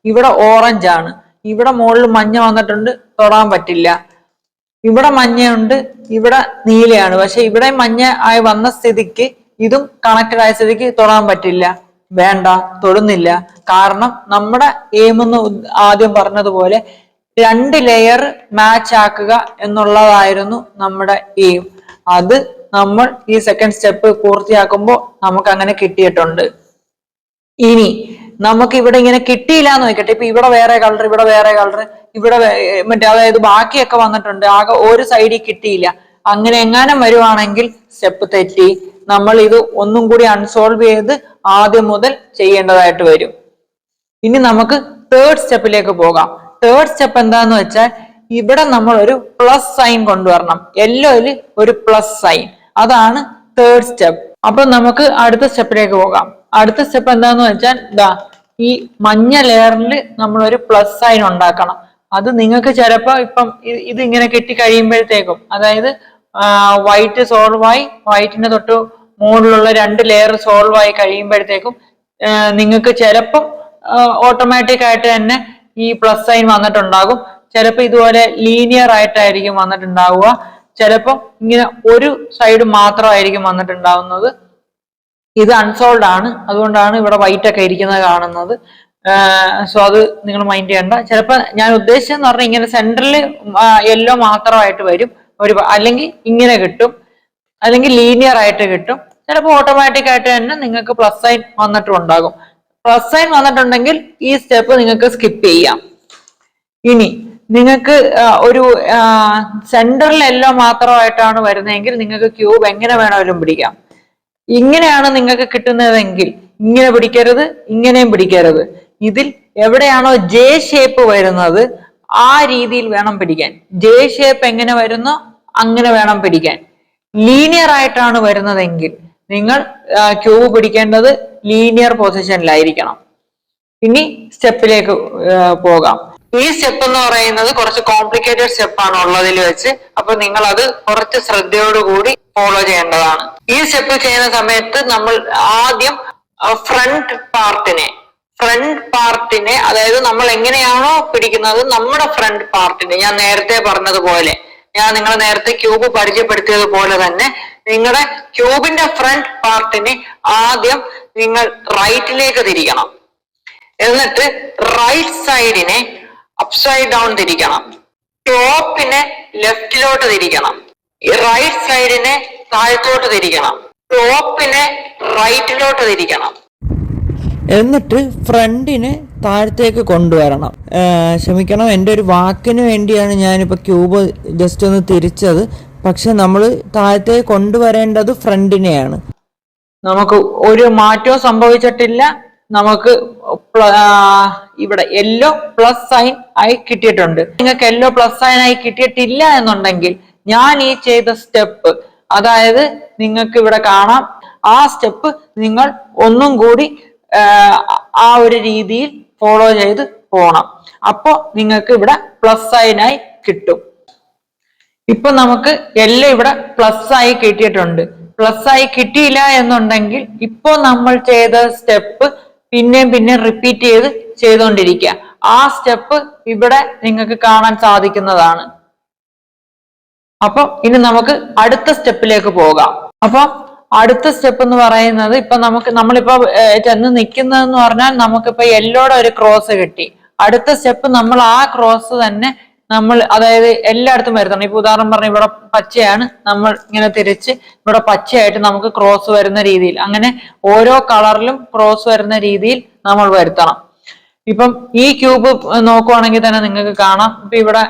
ഇവിടെ ഓറഞ്ച് ആണ്, ഇവിടെ മുകളിൽ മഞ്ഞ വന്നിട്ടുണ്ട്, തൊടാൻ പറ്റില്ല. ഇവിടെ മഞ്ഞയുണ്ട്, ഇവിടെ നീലയാണ്, പക്ഷെ ഇവിടെ മഞ്ഞ ആയി വന്ന സ്ഥിതിക്ക് ഇതും കണക്റ്റഡ് ആയ സ്ഥിതിക്ക് തൊടാൻ പറ്റില്ല. വേണ്ട, തൊടുന്നില്ല. കാരണം നമ്മുടെ എയിം എന്ന് ആദ്യം പറഞ്ഞതുപോലെ 2 ലെയർ മാച്ച് ആക്കുക എന്നുള്ളതായിരുന്നു നമ്മുടെ എയിം. അത് നമ്മൾ ഈ സെക്കൻഡ് സ്റ്റെപ്പ് പൂർത്തിയാക്കുമ്പോൾ നമുക്ക് അങ്ങനെ കിട്ടിയിട്ടുണ്ട്. ഇനി നമുക്ക് ഇവിടെ ഇങ്ങനെ കിട്ടിയില്ല എന്ന് വെക്കട്ടെ. ഇപ്പൊ ഇവിടെ വേറെ കളർ, ഇവിടെ വേറെ കളർ, ഇവിടെ മറ്റേ അതായത് ബാക്കിയൊക്കെ വന്നിട്ടുണ്ട്, ആകെ ഒരു സൈഡിൽ കിട്ടിയില്ല. അങ്ങനെ എങ്ങാനും വരുവാണെങ്കിൽ സ്റ്റെപ്പ് തെറ്റി നമ്മൾ ഇത് ഒന്നും കൂടി അൺസോൾവ് ചെയ്ത് ആദ്യം മുതൽ ചെയ്യേണ്ടതായിട്ട് വരും. ഇനി നമുക്ക് തേർഡ് സ്റ്റെപ്പിലേക്ക് പോകാം. തേർഡ് സ്റ്റെപ്പ് എന്താന്ന് വെച്ചാൽ ഇവിടെ നമ്മൾ ഒരു പ്ലസ് സൈൻ കൊണ്ടുവരണം. യെല്ലോയില് ഒരു പ്ലസ് സൈൻ, അതാണ് തേർഡ് സ്റ്റെപ്പ്. അപ്പൊ നമുക്ക് അടുത്ത സ്റ്റെപ്പിലേക്ക് പോകാം. അടുത്ത സ്റ്റെപ്പ് എന്താന്ന് വെച്ചാൽ ഈ മഞ്ഞ ലെയറിൽ നമ്മൾ ഒരു പ്ലസ് സൈൻ ഉണ്ടാക്കണം. അത് നിങ്ങൾക്ക് ചിലപ്പോ ഇപ്പം ഇത് ഇങ്ങനെ കെട്ടി കഴിയുമ്പോഴത്തേക്കും, അതായത് വൈറ്റ് സോൾവ് ആയി, വൈറ്റിന്റെ തൊട്ട് മുകളിലുള്ള 2 ലെയർ സോൾവ് ആയി കഴിയുമ്പോഴത്തേക്കും നിങ്ങൾക്ക് ചിലപ്പം ഓട്ടോമാറ്റിക് ആയിട്ട് തന്നെ ഈ പ്ലസ് സൈൻ വന്നിട്ടുണ്ടാകും. ചിലപ്പോൾ ഇതുപോലെ ലീനിയർ ആയിട്ടായിരിക്കും വന്നിട്ടുണ്ടാവുക. ചിലപ്പം ഇങ്ങനെ ഒരു സൈഡ് മാത്രമായിരിക്കും വന്നിട്ടുണ്ടാവുന്നത്. ഇത് അൺസോൾഡ് ആണ്, അതുകൊണ്ടാണ് ഇവിടെ വൈറ്റ് ഒക്കെ ഇരിക്കുന്നത് കാണുന്നത്. സോ അത് നിങ്ങൾ മൈൻഡ് ചെയ്യണ്ട. ചിലപ്പോൾ ഞാൻ ഉദ്ദേശിച്ചെന്ന് പറഞ്ഞാൽ ഇങ്ങനെ സെന്ററിൽ യെല്ലോ മാത്രമായിട്ട് വരും, അല്ലെങ്കിൽ ഇങ്ങനെ കിട്ടും, അല്ലെങ്കിൽ ലീനിയർ ആയിട്ട് കിട്ടും. ചിലപ്പോൾ ഓട്ടോമാറ്റിക് ആയിട്ട് തന്നെ നിങ്ങൾക്ക് പ്ലസ് സൈൻ വന്നിട്ടും ഉണ്ടാകും. പ്ലസ് സൈൻ വന്നിട്ടുണ്ടെങ്കിൽ ഈ സ്റ്റെപ്പ് നിങ്ങൾക്ക് സ്കിപ്പ് ചെയ്യാം. ഇനി നിങ്ങൾക്ക് ഒരു സെന്ററിൽ യെല്ലോ മാത്രമായിട്ടാണ് വരുന്നതെങ്കിൽ നിങ്ങൾക്ക് ക്യൂബ് എങ്ങനെ വേണമെങ്കിലും പിടിക്കാം. ഇങ്ങനെയാണ് നിങ്ങൾക്ക് കിട്ടുന്നതെങ്കിൽ ഇങ്ങനെ പിടിക്കരുത്, ഇങ്ങനെയും പിടിക്കരുത്. ഇതിൽ എവിടെയാണോ ജെ ഷേപ്പ് വരുന്നത് ആ രീതിയിൽ വേണം പിടിക്കാൻ. ജെ ഷേപ്പ് എങ്ങനെ വരുന്നോ അങ്ങനെ വേണം പിടിക്കാൻ. ലീനിയർ ആയിട്ടാണ് വരുന്നതെങ്കിൽ നിങ്ങൾ ക്യൂബ് പിടിക്കേണ്ടത് ലീനിയർ പൊസിഷനിലായിരിക്കണം. ഇനി സ്റ്റെപ്പിലേക്ക് പോകാം. ഈ സ്റ്റെപ്പ് എന്ന് പറയുന്നത് കുറച്ച് കോംപ്ലിക്കേറ്റഡ് സ്റ്റെപ്പാണ് ഉള്ളതിൽ വെച്ച്. അപ്പൊ നിങ്ങൾ അത് കുറച്ച് ശ്രദ്ധയോടുകൂടി ഫോളോ ചെയ്യേണ്ടതാണ്. ഈ സ്റ്റെപ്പ് ചെയ്യുന്ന സമയത്ത് നമ്മൾ ആദ്യം ഫ്രണ്ട് പാർട്ടിനെ അതായത് നമ്മൾ എങ്ങനെയാണോ പിടിക്കുന്നത് നമ്മുടെ ഫ്രണ്ട് പാർട്ടിനെ, ഞാൻ നേരത്തെ പറഞ്ഞതുപോലെ, ഞാൻ നിങ്ങളെ നേരത്തെ ക്യൂബ് പരിചയപ്പെടുത്തിയതുപോലെ തന്നെ നിങ്ങളുടെ ക്യൂബിന്റെ ഫ്രണ്ട് പാർട്ടിനെ ആദ്യം നിങ്ങൾ റൈറ്റിലേക്ക് തിരിക്കണം. എന്നിട്ട് റൈറ്റ് സൈഡിനെ അപ്സൈഡ് ഡൗൺ തിരിക്കണം. ടോപ്പിനെ ലെഫ്റ്റിലോട്ട് തിരിക്കണം. റൈറ്റ് സൈഡിനെ താഴത്തോട്ട് തിരിക്കണം. ടോപ്പിനെ റൈറ്റിലോട്ട് തിരിക്കണം. എന്നിട്ട് ഫ്രണ്ടിനെ താഴത്തേക്ക് കൊണ്ടുവരണം. ക്ഷമിക്കണം, എൻ്റെ ഒരു വാക്കിന് വേണ്ടിയാണ് ഞാനിപ്പോൾ ക്യൂബ് ജസ്റ്റ് ഒന്ന് തിരിച്ചത്. പക്ഷെ നമ്മൾ താഴത്തേക്ക് കൊണ്ടുവരേണ്ടത് ഫ്രണ്ടിനെയാണ്. നമുക്ക് ഒരു മാറ്റവും സംഭവിച്ചിട്ടില്ല. നമുക്ക് ഇവിടെ യെല്ലോ പ്ലസ് സൈൻ ആയി കിട്ടിയിട്ടുണ്ട്. നിങ്ങൾക്ക് യെല്ലോ പ്ലസ് സൈൻ ആയി കിട്ടിയിട്ടില്ല എന്നുണ്ടെങ്കിൽ ഞാൻ ഈ ചെയ്ത സ്റ്റെപ്പ്, അതായത് നിങ്ങൾക്ക് ഇവിടെ കാണാം, ആ സ്റ്റെപ്പ് നിങ്ങൾ ഒന്നും കൂടി ആ ഒരു രീതിയിൽ ഫോളോ ചെയ്ത് പോകണം. അപ്പൊ നിങ്ങൾക്ക് ഇവിടെ പ്ലസ് സൈൻ ആയി കിട്ടും. ഇപ്പൊ നമുക്ക് യെല്ലോ ഇവിടെ പ്ലസ് ആയി കിട്ടിയിട്ടുണ്ട്. പ്ലസ് ആയി കിട്ടിയില്ല എന്നുണ്ടെങ്കിൽ ഇപ്പൊ നമ്മൾ ചെയ്ത സ്റ്റെപ്പ് പിന്നെ റിപ്പീറ്റ് ചെയ്തുകൊണ്ടിരിക്കുക. ആ സ്റ്റെപ്പ് ഇവിടെ നിങ്ങൾക്ക് കാണാൻ സാധിക്കുന്നതാണ്. അപ്പം ഇനി നമുക്ക് അടുത്ത സ്റ്റെപ്പിലേക്ക് പോകാം. അപ്പം അടുത്ത സ്റ്റെപ്പ് എന്ന് പറയുന്നത് ഇപ്പൊ നമ്മളിപ്പോ ചെന്ന് നിൽക്കുന്നതെന്ന് പറഞ്ഞാൽ നമുക്കിപ്പോ യെല്ലോടെ ഒരു ക്രോസ് കിട്ടി. അടുത്ത സ്റ്റെപ്പ് നമ്മൾ ആ ക്രോസ് തന്നെ അതായത് എല്ലായിടത്തും വരുത്തണം. ഇപ്പൊ ഉദാഹരണം പറഞ്ഞ ഇവിടെ പച്ചയാണ്, നമ്മൾ ഇങ്ങനെ തിരിച്ച് ഇവിടെ പച്ചയായിട്ട് നമുക്ക് ക്രോസ് വരുന്ന രീതിയിൽ, അങ്ങനെ ഓരോ കളറിലും ക്രോസ് വരുന്ന രീതിയിൽ നമ്മൾ വരുത്തണം. ഇപ്പം ഈ ക്യൂബ് നോക്കുവാണെങ്കിൽ തന്നെ നിങ്ങൾക്ക് കാണാം, ഇപ്പൊ ഇവിടെ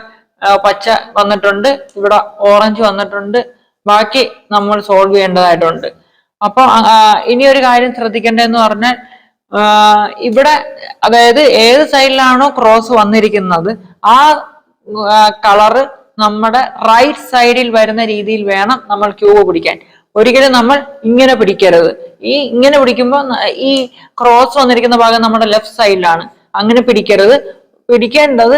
പച്ച വന്നിട്ടുണ്ട്, ഇവിടെ ഓറഞ്ച് വന്നിട്ടുണ്ട്, ബാക്കി നമ്മൾ സോൾവ് ചെയ്യേണ്ടതായിട്ടുണ്ട്. അപ്പൊ ഇനി ഒരു കാര്യം ശ്രദ്ധിക്കേണ്ടതെന്ന് പറഞ്ഞാൽ ഇവിടെ അതായത് ഏത് സൈഡിലാണോ ക്രോസ് വന്നിരിക്കുന്നത് ആ കളറ് നമ്മുടെ റൈറ്റ് സൈഡിൽ വരുന്ന രീതിയിൽ വേണം നമ്മൾ ക്യൂബ് പിടിക്കാൻ. ഒരിക്കലും നമ്മൾ ഇങ്ങനെ പിടിക്കരുത്. ഇങ്ങനെ പിടിക്കുമ്പോൾ ഈ ക്രോസ് വന്നിരിക്കുന്ന ഭാഗം നമ്മുടെ ലെഫ്റ്റ് സൈഡിലാണ്, അങ്ങനെ പിടിക്കരുത്. പിടിക്കേണ്ടത്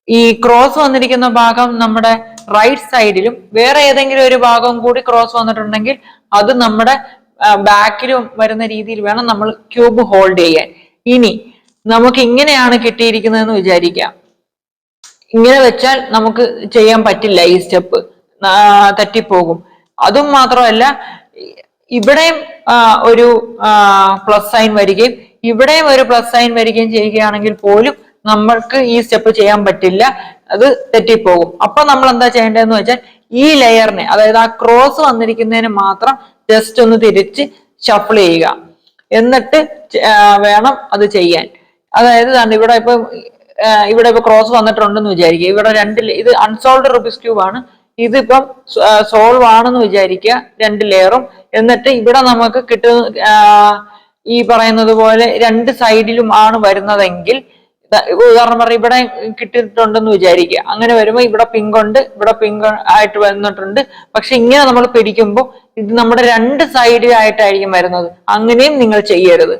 ഈ ക്രോസ് വന്നിരിക്കുന്ന ഭാഗം നമ്മുടെ റൈറ്റ് സൈഡിലും വേറെ ഏതെങ്കിലും ഒരു ഭാഗം കൂടി ക്രോസ് വന്നിട്ടുണ്ടെങ്കിൽ അത് നമ്മുടെ ബാക്കിലും വരുന്ന രീതിയിൽ വേണം നമ്മൾ ക്യൂബ് ഹോൾഡ് ചെയ്യാൻ. ഇനി നമുക്ക് ഇങ്ങനെയാണ് കിട്ടിയിരിക്കുന്നതെന്ന് വിചാരിക്കാം. ഇങ്ങനെ വെച്ചാൽ നമുക്ക് ചെയ്യാൻ പറ്റില്ല, ഈ സ്റ്റെപ്പ് തെറ്റിപ്പോകും. അതും മാത്രമല്ല ഇവിടെയും ഒരു പ്ലസ് സൈൻ വരികയും ഇവിടെയും ഒരു പ്ലസ് സൈൻ വരികയും ചെയ്യുകയാണെങ്കിൽ പോലും നമ്മൾക്ക് ഈ സ്റ്റെപ്പ് ചെയ്യാൻ പറ്റില്ല, അത് തെറ്റിപ്പോകും. അപ്പൊ നമ്മൾ എന്താ ചെയ്യേണ്ടതെന്ന് വെച്ചാൽ ഈ ലെയറിനെ, അതായത് ആ ക്രോസ് വന്നിരിക്കുന്നതിന് മാത്രം ജസ്റ്റ് ഒന്ന് തിരിച്ച് ഷഫിൾ ചെയ്യുക, എന്നിട്ട് വേണം അത് ചെയ്യാൻ. അതായത് ഇവിടെ ഇപ്പൊ ക്രോസ് വന്നിട്ടുണ്ടെന്ന് വിചാരിക്കുക, ഇവിടെ ഇത് അൺസോൾവ്ഡ് റുബിക്സ് ക്യൂബ് ആണ്, ഇതിപ്പം സോൾവ് ആണെന്ന് വിചാരിക്കുക, 2 ലെയറും. എന്നിട്ട് ഇവിടെ നമുക്ക് ഈ പറയുന്നത് പോലെ 2 സൈഡിലും ആണ് വരുന്നതെങ്കിൽ, ഉദാഹരണം പറഞ്ഞാൽ ഇവിടെ കിട്ടിയിട്ടുണ്ടെന്ന് വിചാരിക്കുക, അങ്ങനെ വരുമ്പോൾ ഇവിടെ പിങ്ക് ഉണ്ട്, ഇവിടെ പിങ്ക് ആയിട്ട് വന്നിട്ടുണ്ട്. പക്ഷെ ഇങ്ങനെ നമ്മൾ പിടിക്കുമ്പോൾ ഇത് നമ്മുടെ 2 സൈഡിലായിട്ടായിരിക്കും വരുന്നത്. അങ്ങനെയും നിങ്ങൾ ചെയ്യരുത്.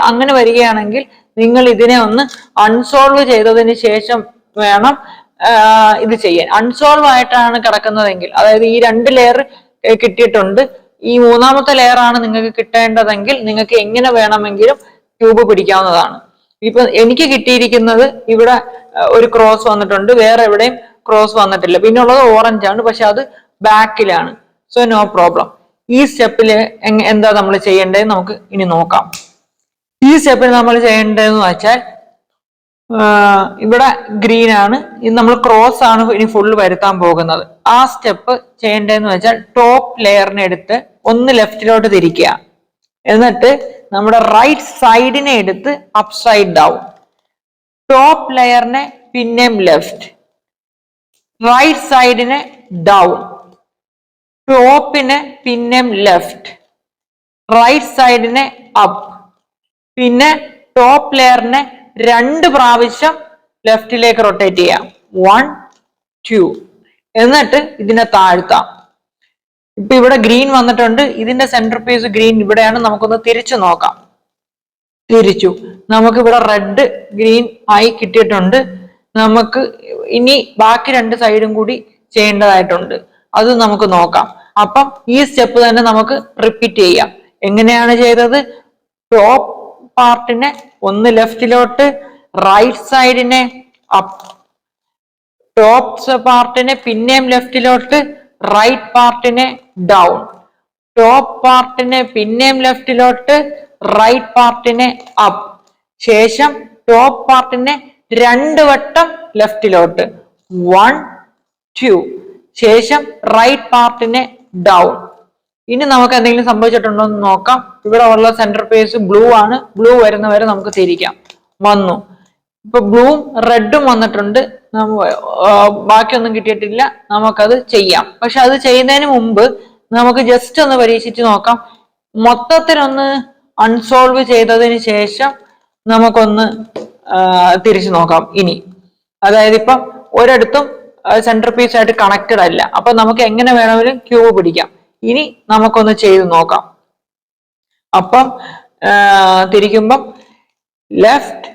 അങ്ങനെ വരികയാണെങ്കിൽ നിങ്ങൾ ഇതിനെ ഒന്ന് അൺസോൾവ് ചെയ്തതിന് ശേഷം വേണം ഇത് ചെയ്യാൻ. അൺസോൾവ് ആയിട്ടാണ് കിടക്കുന്നതെങ്കിൽ, അതായത് ഈ 2 ലെയർ കിട്ടിയിട്ടുണ്ട്, ഈ 3ാമത്തെ ലെയർ ആണ് നിങ്ങൾക്ക് കിട്ടേണ്ടതെങ്കിൽ നിങ്ങൾക്ക് എങ്ങനെ വേണമെങ്കിലും ക്യൂബ് പിടിക്കാവുന്നതാണ്. ഇപ്പൊ എനിക്ക് കിട്ടിയിരിക്കുന്നത് ഇവിടെ ഒരു ക്രോസ് വന്നിട്ടുണ്ട്, വേറെ എവിടെയും ക്രോസ് വന്നിട്ടില്ല, പിന്നെ ഉള്ളത് ഓറഞ്ച് ആണ്, പക്ഷെ അത് ബാക്കിലാണ്. So no problem. ഈ സ്റ്റെപ്പില് എന്താ നമ്മൾ ചെയ്യേണ്ടത് നമുക്ക് ഇനി നോക്കാം. ഈ സ്റ്റെപ്പിൽ നമ്മൾ ചെയ്യേണ്ടതെന്ന് വെച്ചാൽ ഇവിടെ ഗ്രീൻ ആണ്, ഇത് നമ്മൾ ക്രോസ് ആണ് ഇനി ഫുള്ള് വരുത്താൻ പോകുന്നത്. ആ സ്റ്റെപ്പ് ചെയ്യേണ്ടതെന്ന് വെച്ചാൽ ടോപ്പ് ലെയറിനെ എടുത്ത് ഒന്ന് ലെഫ്റ്റിലോട്ട് തിരിക്കുക, എന്നിട്ട് നമ്മുടെ റൈറ്റ് സൈഡിനെ എടുത്ത് അപ്സൈഡ് ഡൗൺ, ടോപ്പ് ലെയറിനെ പിന്നെയും ലെഫ്റ്റ്, റൈറ്റ് സൈഡിനെ ഡൗൺ, ടോപ്പിനെ പിന്നെയും ലെഫ്റ്റ്, റൈറ്റ് സൈഡിനെ അപ്പ്, പിന്നെ ടോപ്പ് ലെയറിനെ 2 പ്രാവശ്യം ലെഫ്റ്റിലേക്ക് റൊട്ടേറ്റ് ചെയ്യാം, 1 2, എന്നിട്ട് ഇതിനെ താഴ്ത്താം. ഇപ്പൊ ഇവിടെ ഗ്രീൻ വന്നിട്ടുണ്ട്, ഇതിന്റെ സെന്റർ പീസ് ഗ്രീൻ ഇവിടെയാണ്. നമുക്കൊന്ന് തിരിച്ചു നോക്കാം. തിരിച്ചു, നമുക്ക് ഇവിടെ റെഡ് ഗ്രീൻ ആയി കിട്ടിയിട്ടുണ്ട്. നമുക്ക് ഇനി ബാക്കി 2 സൈഡും കൂടി ചെയ്യേണ്ടതായിട്ടുണ്ട്, അത് നമുക്ക് നോക്കാം. അപ്പം ഈ സ്റ്റെപ്പ് തന്നെ നമുക്ക് റിപ്പീറ്റ് ചെയ്യാം. എങ്ങനെയാണ് ചെയ്തത്? ടോപ്പ് പാർട്ടിനെ ഒന്ന് ലെഫ്റ്റിലോട്ട്, റൈറ്റ് സൈഡിനെ അപ്പ്, ടോപ്പ് പാർട്ടിനെ പിന്നെയും ലെഫ്റ്റിലോട്ട്, റൈറ്റ് പാർട്ടിനെ ഡൗൺ, ടോപ്പ് പാർട്ടിനെ പിന്നെയും ലെഫ്റ്റിലോട്ട്, റൈറ്റ് പാർട്ടിനെ അപ്പ്, ശേഷം ടോപ്പ് പാർട്ടിനെ 2 വട്ടം ലെഫ്റ്റിലോട്ട്, 1 2, ശേഷം റൈറ്റ് പാർട്ടിനെ ഡൗൺ. ഇനി നമുക്ക് എന്തെങ്കിലും സംഭവിച്ചിട്ടുണ്ടോ എന്ന് നോക്കാം. ഇവിടെ ഉള്ള സെന്റർ പീസ് ബ്ലൂ ആണ്, ബ്ലൂ വരുന്നവരെ നമുക്ക് തിരിക്കാം. വന്നു, ഇപ്പൊ ബ്ലൂവും റെഡും വന്നിട്ടുണ്ട്, ബാക്കിയൊന്നും കിട്ടിയിട്ടില്ല, നമുക്കത് ചെയ്യാം. പക്ഷെ അത് ചെയ്യുന്നതിന് മുമ്പ് നമുക്ക് ജസ്റ്റ് ഒന്ന് പരീക്ഷിച്ച് നോക്കാം. മൊത്തത്തിലൊന്ന് അൺസോൾവ് ചെയ്തതിന് ശേഷം നമുക്കൊന്ന് തിരിച്ചു നോക്കാം ഇനി. അതായത് ഇപ്പം ഒരിടത്തും സെന്റർ പീസ് ആയിട്ട് കണക്റ്റഡ് അല്ല, അപ്പൊ നമുക്ക് എങ്ങനെ വേണമെങ്കിലും ക്യൂബ് പിടിക്കാം. ഇനി നമുക്കൊന്ന് ചെയ്ത് നോക്കാം. അപ്പം തിരിക്കുമ്പം left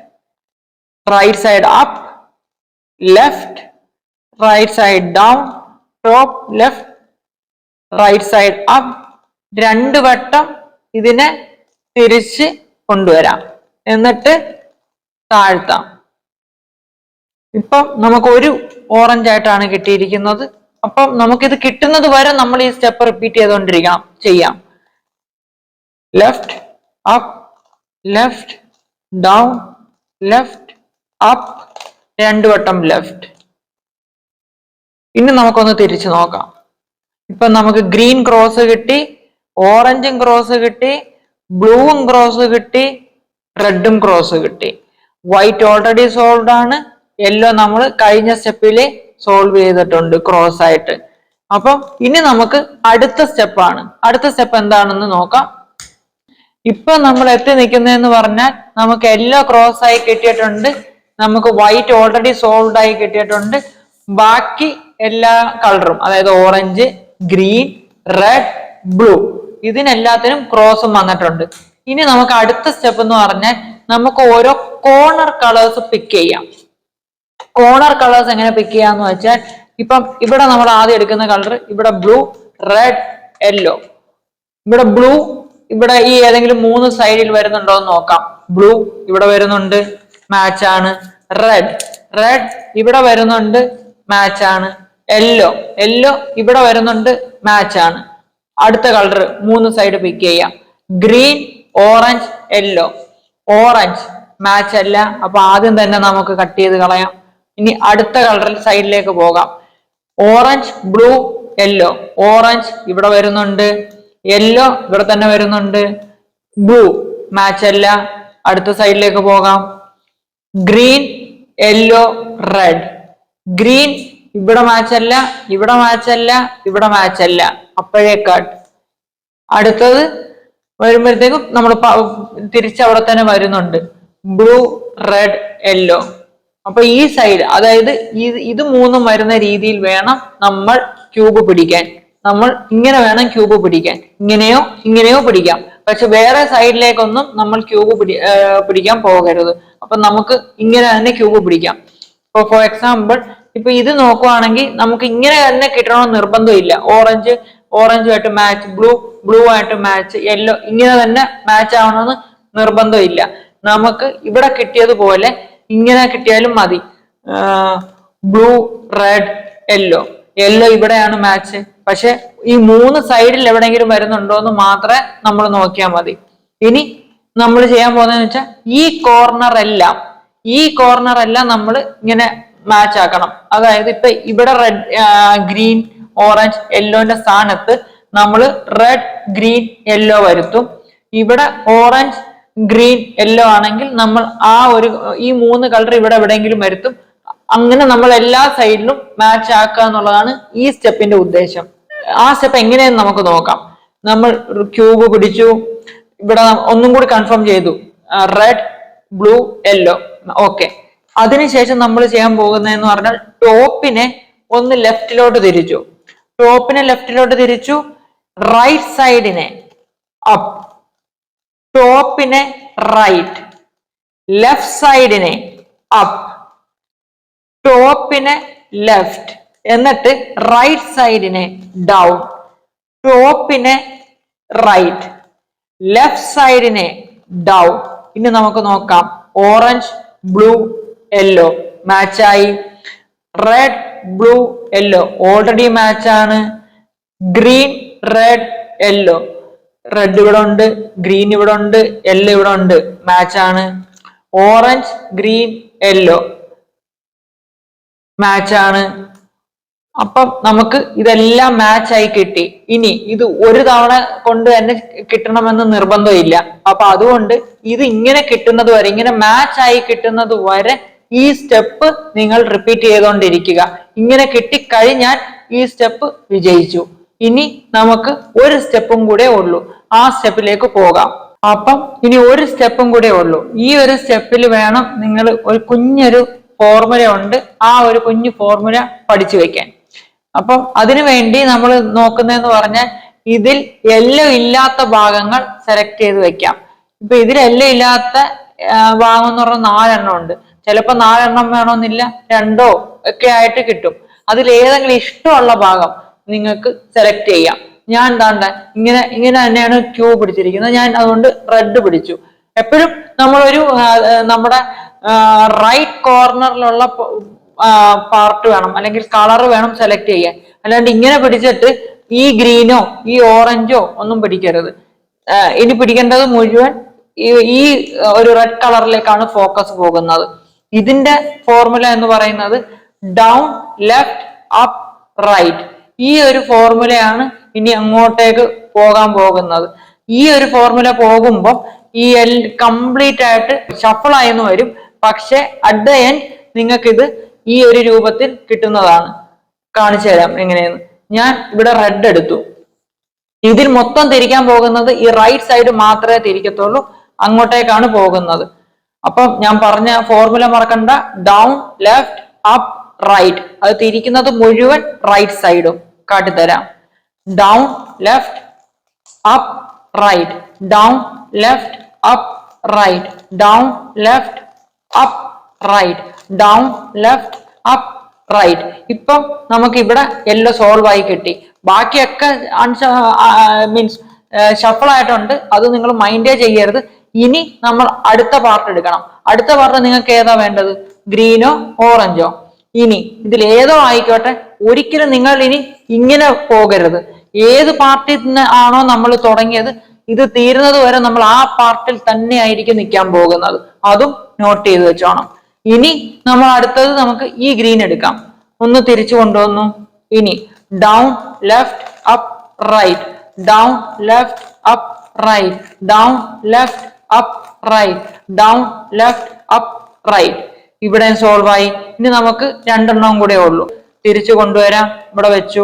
right side up, left right side down, top left right side up, 2 വട്ടം ഇതിനെ തിരിച്ച് കൊണ്ടുവരാം, എന്നിട്ട് താഴ്ത്താം. ഇപ്പം നമുക്ക് ഒരു ഓറഞ്ച് ആയിട്ടാണ് കിട്ടിയിരിക്കുന്നത്. അപ്പം നമുക്കിത് കിട്ടുന്നത് വരെ നമ്മൾ ഈ സ്റ്റെപ്പ് റിപ്പീറ്റ് ചെയ്തുകൊണ്ടിരിക്കണം. ചെയ്യാം. Left up, left down, left up, 2 വട്ടം ലെഫ്റ്റ്. ഇനി നമുക്കൊന്ന് തിരിച്ചു നോക്കാം. ഇപ്പൊ നമുക്ക് ഗ്രീൻ ക്രോസ് കിട്ടി, ഓറഞ്ചും ക്രോസ് കിട്ടി, ബ്ലൂവും ക്രോസ് കിട്ടി, റെഡും ക്രോസ് കിട്ടി. വൈറ്റ് ഓൾറെഡി സോൾവ് ആണ്. യെല്ലോ നമ്മൾ കഴിഞ്ഞ സ്റ്റെപ്പിൽ സോൾവ് ചെയ്തിട്ടുണ്ട് ക്രോസ് ആയിട്ട്. അപ്പം ഇനി നമുക്ക് അടുത്ത സ്റ്റെപ്പാണ്. അടുത്ത സ്റ്റെപ്പ് എന്താണെന്ന് നോക്കാം. ഇപ്പൊ നമ്മൾ എത്തി നിൽക്കുന്നതെന്ന് പറഞ്ഞാൽ നമുക്ക് യെല്ലോ ക്രോസ് ആയി കിട്ടിയിട്ടുണ്ട്, നമുക്ക് വൈറ്റ് ഓൾറെഡി സോൾവ് ആയി കിട്ടിയിട്ടുണ്ട്. ബാക്കി എല്ലാ കളറും, അതായത് ഓറഞ്ച്, ഗ്രീൻ, റെഡ്, ബ്ലൂ, ഇതിനെല്ലാത്തിനും ക്രോസും വന്നിട്ടുണ്ട്. ഇനി നമുക്ക് അടുത്ത സ്റ്റെപ്പ് എന്ന് പറഞ്ഞാൽ നമുക്ക് ഓരോ കോർണർ കളേഴ്സ് പിക്ക് ചെയ്യാം. കോർണർ കളേഴ്സ് എങ്ങനെ പിക്ക് ചെയ്യാന്ന് വെച്ചാൽ, ഇപ്പം ഇവിടെ നമ്മൾ ആദ്യം എടുക്കുന്ന കളർ, ഇവിടെ ബ്ലൂ, റെഡ്, യെല്ലോ. ഇവിടെ ബ്ലൂ, ഇവിടെ ഈ ഏതെങ്കിലും 3 സൈഡിൽ വരുന്നുണ്ടോ എന്ന് നോക്കാം. ബ്ലൂ ഇവിടെ വരുന്നുണ്ട്, മാച്ച് ആണ്. റെഡ് ഇവിടെ വരുന്നുണ്ട്, മാച്ച് ആണ്. യെല്ലോ ഇവിടെ വരുന്നുണ്ട്, മാച്ച് ആണ്. അടുത്ത കളർ 3 സൈഡ് പിക്ക് ചെയ്യാം. Green, orange, yellow. Orange match അല്ല, അപ്പൊ ആദ്യം തന്നെ നമുക്ക് കട്ട് ചെയ്ത് കളയാം. ഇനി അടുത്ത കളറിൽ സൈഡിലേക്ക് പോകാം. Orange, blue, yellow. ഓറഞ്ച് ഇവിടെ വരുന്നുണ്ട്, യെല്ലോ ഇവിടെ തന്നെ വരുന്നുണ്ട്, ബ്ലൂ മാച്ച് അല്ല. അടുത്ത സൈഡിലേക്ക് പോകാം. Green, yellow, red. ഗ്രീൻ ഇവിടെ മാച്ച് അല്ല, ഇവിടെ മാച്ച് അല്ല, ഇവിടെ മാച്ച് അല്ല, അപ്പോഴേ കട്ട്. അടുത്തത് വരുമ്പോഴത്തേക്കും നമ്മൾ തിരിച്ചവിടെ തന്നെ വരുന്നുണ്ട്. Blue, red, yellow. അപ്പൊ ഈ സൈഡ്, അതായത് ഇത് 3 വരുന്ന രീതിയിൽ വേണം നമ്മൾ ക്യൂബ് പിടിക്കാൻ. നമ്മൾ ഇങ്ങനെ വേണം ക്യൂബ് പിടിക്കാൻ. ഇങ്ങനെയോ പിടിക്കാം, പക്ഷെ വേറെ സൈഡിലേക്കൊന്നും നമ്മൾ ക്യൂബ് പിടിക്കാൻ പോകരുത്. അപ്പൊ നമുക്ക് ഇങ്ങനെ തന്നെ ക്യൂബ് പിടിക്കാം. ഇപ്പൊ ഫോർ എക്സാമ്പിൾ, ഇപ്പൊ ഇത് നോക്കുവാണെങ്കിൽ നമുക്ക് ഇങ്ങനെ തന്നെ കിട്ടണമെന്ന് നിർബന്ധമില്ല. ഓറഞ്ചുമായിട്ട് മാച്ച്, ബ്ലൂ ആയിട്ട് മാച്ച്, യെല്ലോ ഇങ്ങനെ തന്നെ മാച്ച് ആവണമെന്ന് നിർബന്ധമില്ല. നമുക്ക് ഇവിടെ കിട്ടിയതുപോലെ ഇങ്ങനെ കിട്ടിയാലും മതി. ബ്ലൂ, റെഡ്, യെല്ലോ ഇവിടെയാണ് മാച്ച്. പക്ഷെ ഈ 3 സൈഡിൽ എവിടെയെങ്കിലും വരുന്നുണ്ടോ എന്ന് മാത്രമേ നമ്മൾ നോക്കിയാൽ മതി. ഇനി നമ്മൾ ചെയ്യാൻ പോകുന്നതെന്ന് വെച്ചാൽ ഈ കോർണർ എല്ലാം നമ്മൾ ഇങ്ങനെ മാച്ച് ആക്കണം. അതായത് ഇപ്പൊ ഇവിടെ റെഡ്, ഗ്രീൻ, ഓറഞ്ച്, യെല്ലോന്റെ സ്ഥാനത്ത് നമ്മൾ റെഡ്, ഗ്രീൻ, യെല്ലോ വരുത്തും. ഇവിടെ ഓറഞ്ച്, ഗ്രീൻ, യെല്ലോ ആണെങ്കിൽ നമ്മൾ ഈ 3 കളർ ഇവിടെ എവിടെയെങ്കിലും വരുത്തും. അങ്ങനെ നമ്മൾ എല്ലാ സൈഡിലും മാച്ച് ആക്കുക എന്നുള്ളതാണ് ഈ സ്റ്റെപ്പിന്റെ ഉദ്ദേശം. ആ സ്റ്റെപ്പ് എങ്ങനെയെന്ന് നമുക്ക് നോക്കാം. നമ്മൾ ക്യൂബ് പിടിച്ചു, ഇവിടെ ഒന്നും കൂടി കൺഫേം ചെയ്തു, റെഡ്, ബ്ലൂ, യെല്ലോ. ഓക്കെ. അതിനുശേഷം നമ്മൾ ചെയ്യാൻ പോകുന്നതെന്ന് പറഞ്ഞാൽ ടോപ്പിനെ ഒന്ന് ലെഫ്റ്റിലോട്ട് തിരിച്ചു, റൈറ്റ് സൈഡിനെ അപ്പ്, ടോപ്പിനെ റൈറ്റ്, ലെഫ്റ്റ് സൈഡിനെ അപ്പ്, ടോപ്പിനെ ലെഫ്റ്റ്, എന്നിട്ട് റൈറ്റ് സൈഡിനെ ഡൗൺ, ടോപ്പിനെ റൈറ്റ്, ലെഫ്റ്റ് സൈഡിനെ ഡൗൺ. ഇനി നമുക്ക് നോക്കാം. ഓറഞ്ച്, ബ്ലൂ, യെല്ലോ മാച്ചായി. Red, blue, yellow already match ആണ്. Green, red, yellow. റെഡ് ഇവിടെ ഉണ്ട്, ഗ്രീൻ ഇവിടെ ഉണ്ട്, യെല്ലോ ഇവിടെ ഉണ്ട്, മാച്ച് ആണ്. ഓറഞ്ച്, ഗ്രീൻ, യെല്ലോ മാച്ച് ആണ്. അപ്പം നമുക്ക് ഇതെല്ലാം മാച്ച് ആയി കിട്ടി. ഇനി ഇത് ഒരു തവണ കൊണ്ട് തന്നെ കിട്ടണമെന്ന് നിർബന്ധമില്ല. അപ്പൊ അതുകൊണ്ട് ഇത് ഇങ്ങനെ കിട്ടുന്നത് വരെ, ഇങ്ങനെ മാച്ച് ആയി കിട്ടുന്നത് വരെ ഈ സ്റ്റെപ്പ് നിങ്ങൾ റിപ്പീറ്റ് ചെയ്തുകൊണ്ടിരിക്കുക. ഇങ്ങനെ കിട്ടിക്കഴിഞ്ഞാൽ ഈ സ്റ്റെപ്പ് വിജയിച്ചു. ഇനി നമുക്ക് ഒരു സ്റ്റെപ്പും കൂടെ ഉള്ളൂ, ആ സ്റ്റെപ്പിലേക്ക് പോകാം. അപ്പം ഇനി ഒരു സ്റ്റെപ്പും കൂടെ ഉള്ളൂ. ഈ ഒരു സ്റ്റെപ്പിൽ വേണം നിങ്ങൾ ഒരു കുഞ്ഞൊരു ഫോർമുല ഉണ്ട്, ആ ഒരു കുഞ്ഞു ഫോർമുല പഠിച്ചു വെക്കാൻ. അപ്പം അതിനു വേണ്ടി നമ്മൾ നോക്കുന്നതെന്ന് പറഞ്ഞാൽ ഇതിൽ യെല്ലോ ഇല്ലാത്ത ഭാഗങ്ങൾ സെലക്ട് ചെയ്ത് വെക്കാം. ഇപ്പൊ ഇതിൽ യെല്ലോ ഇല്ലാത്ത ഭാഗം എന്ന് പറഞ്ഞാൽ 4 എണ്ണം ഉണ്ട്. ചിലപ്പോൾ 4 എണ്ണം വേണമെന്നില്ല, 2 ഒക്കെ ആയിട്ട് കിട്ടും. അതിൽ ഏതെങ്കിലും ഇഷ്ടമുള്ള ഭാഗം നിങ്ങൾക്ക് സെലക്ട് ചെയ്യാം. ഞാൻ എന്താണ്ട് ഇങ്ങനെ തന്നെയാണ് ക്യൂബ് പിടിച്ചിരിക്കുന്നത്. ഞാൻ അതുകൊണ്ട് റെഡ് പിടിച്ചു. എപ്പോഴും നമ്മളൊരു നമ്മുടെ റൈറ്റ് കോർണറിലുള്ള പാർട്ട് വേണം, അല്ലെങ്കിൽ കളർ വേണം സെലക്ട് ചെയ്യാൻ. അല്ലാണ്ട് ഇങ്ങനെ പിടിച്ചിട്ട് ഈ ഗ്രീനോ ഈ ഓറഞ്ചോ ഒന്നും പിടിക്കരുത്. ഇനി പിടിക്കേണ്ടത് മുഴുവൻ ഈ ഒരു റെഡ് കളറിലേക്കാണ് ഫോക്കസ് പോകുന്നത്. ഇതിന്റെ ഫോർമുല എന്ന് പറയുന്നത് ഡൗൺ, ലെഫ്റ്റ്, അപ്പ്, റൈറ്റ്. ഈ ഒരു ഫോർമുലയാണ് ഇനി അങ്ങോട്ടേക്ക് പോകാൻ പോകുന്നത്. ഈ ഒരു ഫോർമുല പോകുമ്പോൾ ഈ കംപ്ലീറ്റ് ആയിട്ട് ഷഫിൾ ആയെന്ന് വരും. പക്ഷെ അറ്റ് ദ എൻഡ് നിങ്ങൾക്ക് ഇത് ഈ ഒരു രൂപത്തിൽ കിട്ടുന്നതാണ്. കാണിച്ചു തരാം എങ്ങനെയെന്ന്. ഞാൻ ഇവിടെ റെഡ് എടുത്തു. ഇതിൽ മൊത്തം തിരിക്കാൻ പോകുന്നത് ഈ റൈറ്റ് സൈഡ് മാത്രമേ തിരിക്കത്തുള്ളൂ, അങ്ങോട്ടേക്കാണ് പോകുന്നത്. അപ്പം ഞാൻ പറഞ്ഞ ഫോർമുല മറക്കണ്ട. Down, left, up, right. അത് തിരിക്കുന്നത് മുഴുവൻ റൈറ്റ് സൈഡും. കാട്ടിത്തരാം. Down, left, up, right. Down, left, up, right. Down, left, up, right. Down, left, up, right. ഇപ്പം നമുക്ക് ഇവിടെ എല്ലാം സോൾവ് ആയി കിട്ടി. ബാക്കിയൊക്കെ മീൻസ് ഷഫിൾ ആയിട്ടുണ്ട്. അത് നിങ്ങൾ മൈൻഡേ ചെയ്യരുത്. ഇനി നമ്മൾ അടുത്ത പാർട്ട് എടുക്കണം. അടുത്ത പാർട്ട് നിങ്ങൾക്ക് ഏതാ വേണ്ടത്? ഗ്രീനോ ഓറഞ്ചോ? ഇനി ഇതിൽ ഏതോ ആയിക്കോട്ടെ, ഒരിക്കലും നിങ്ങൾ ഇനി ഇങ്ങനെ പോകരുത്. ഏത് പാർട്ടിൽ നിന്ന് ആണോ നമ്മൾ തുടങ്ങിയത്, ഇത് തീരുന്നത് വരെ നമ്മൾ ആ പാർട്ടിൽ തന്നെ ആയിരിക്കും നിൽക്കാൻ പോകുന്നത്. അതും നോട്ട് ചെയ്ത് വെച്ചോണം. ഇനി നമ്മൾ അടുത്തത് നമുക്ക് ഈ ഗ്രീൻ എടുക്കാം. ഒന്ന് തിരിച്ചു കൊണ്ടുവന്നു. ഇനി down, left, up, right. Down, left, up, right. Down, left, up, right. Down, left, up, right. ഇവിടെ സോൾവ് ആയി. ഇനി നമുക്ക് രണ്ടെണ്ണവും കൂടെ ഉള്ളൂ. തിരിച്ചു കൊണ്ടുവരാം. ഇവിടെ വെച്ചു.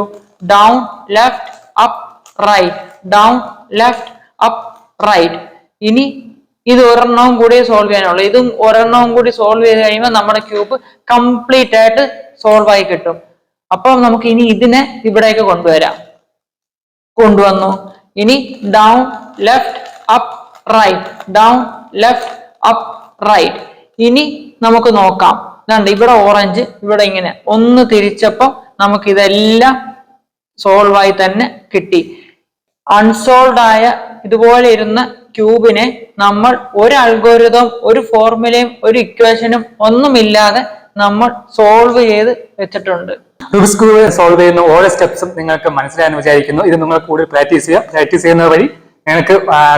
Down, left, up, right. Down, left, up, right. ഇനി ഇത് ഒരെണ്ണവും കൂടി സോൾവ് ചെയ്യാനുള്ളൂ. ഇതും ഒരെണ്ണവും കൂടി സോൾവ് ചെയ്ത് കഴിയുമ്പോൾ നമ്മുടെ ക്യൂബ് കംപ്ലീറ്റ് ആയിട്ട് സോൾവ് ആയി കിട്ടും. അപ്പം നമുക്ക് ഇനി ഇതിനെ ഇവിടേക്ക് കൊണ്ടുവരാം. കൊണ്ടുവന്നു. ഇനി down, left, up, right. Down, left, up, right. ഇനി നമുക്ക് നോക്കാം. ഇതാണ്ട് ഇവിടെ ഓറഞ്ച്, ഇവിടെ ഇങ്ങനെ ഒന്ന് തിരിച്ചപ്പം നമുക്ക് ഇതെല്ലാം സോൾവ് ആയി തന്നെ കിട്ടി. അൺസോൾവ് ആയ ഇതുപോലെ ഇരുന്ന ക്യൂബിനെ നമ്മൾ ഒരു അൽഗോരിതം, ഒരു ഫോർമുലയും, ഒരു ഇക്വേഷനും ഒന്നുമില്ലാതെ നമ്മൾ സോൾവ് ചെയ്ത് വെച്ചിട്ടുണ്ട്. റൂബിക്സ് ക്യൂബ് സോൾവ് ചെയ്യുന്ന ഓരോ സ്റ്റെപ്സും നിങ്ങൾക്ക് മനസ്സിലായെന്ന് വിചാരിക്കുന്നു. ഇത് നിങ്ങൾ കൂടുതൽ പ്രാക്ടീസ് ചെയ്യുക. പ്രാക്ടീസ് ചെയ്യുന്നത് വഴി നിങ്ങൾക്ക്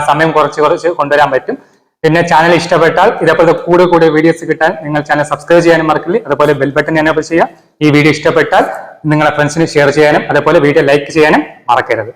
സമയം കുറച്ച് കൊണ്ടുവരാൻ പറ്റും. പിന്നെ ചാനൽ ഇഷ്ടപ്പെട്ടാൽ ഇതേപോലത്തെ കൂടുതൽ വീഡിയോസ് കിട്ടാൻ നിങ്ങൾ ചാനൽ സബ്സ്ക്രൈബ് ചെയ്യാനും മറക്കില്ല. അതുപോലെ ബെൽ ബട്ടൺ എനേബിൾ ചെയ്യുക. ഈ വീഡിയോ ഇഷ്ടപ്പെട്ടാൽ നിങ്ങളുടെ ഫ്രണ്ട്സിന് ഷെയർ ചെയ്യാനും അതുപോലെ വീഡിയോ ലൈക്ക് ചെയ്യാനും മറക്കരുത്.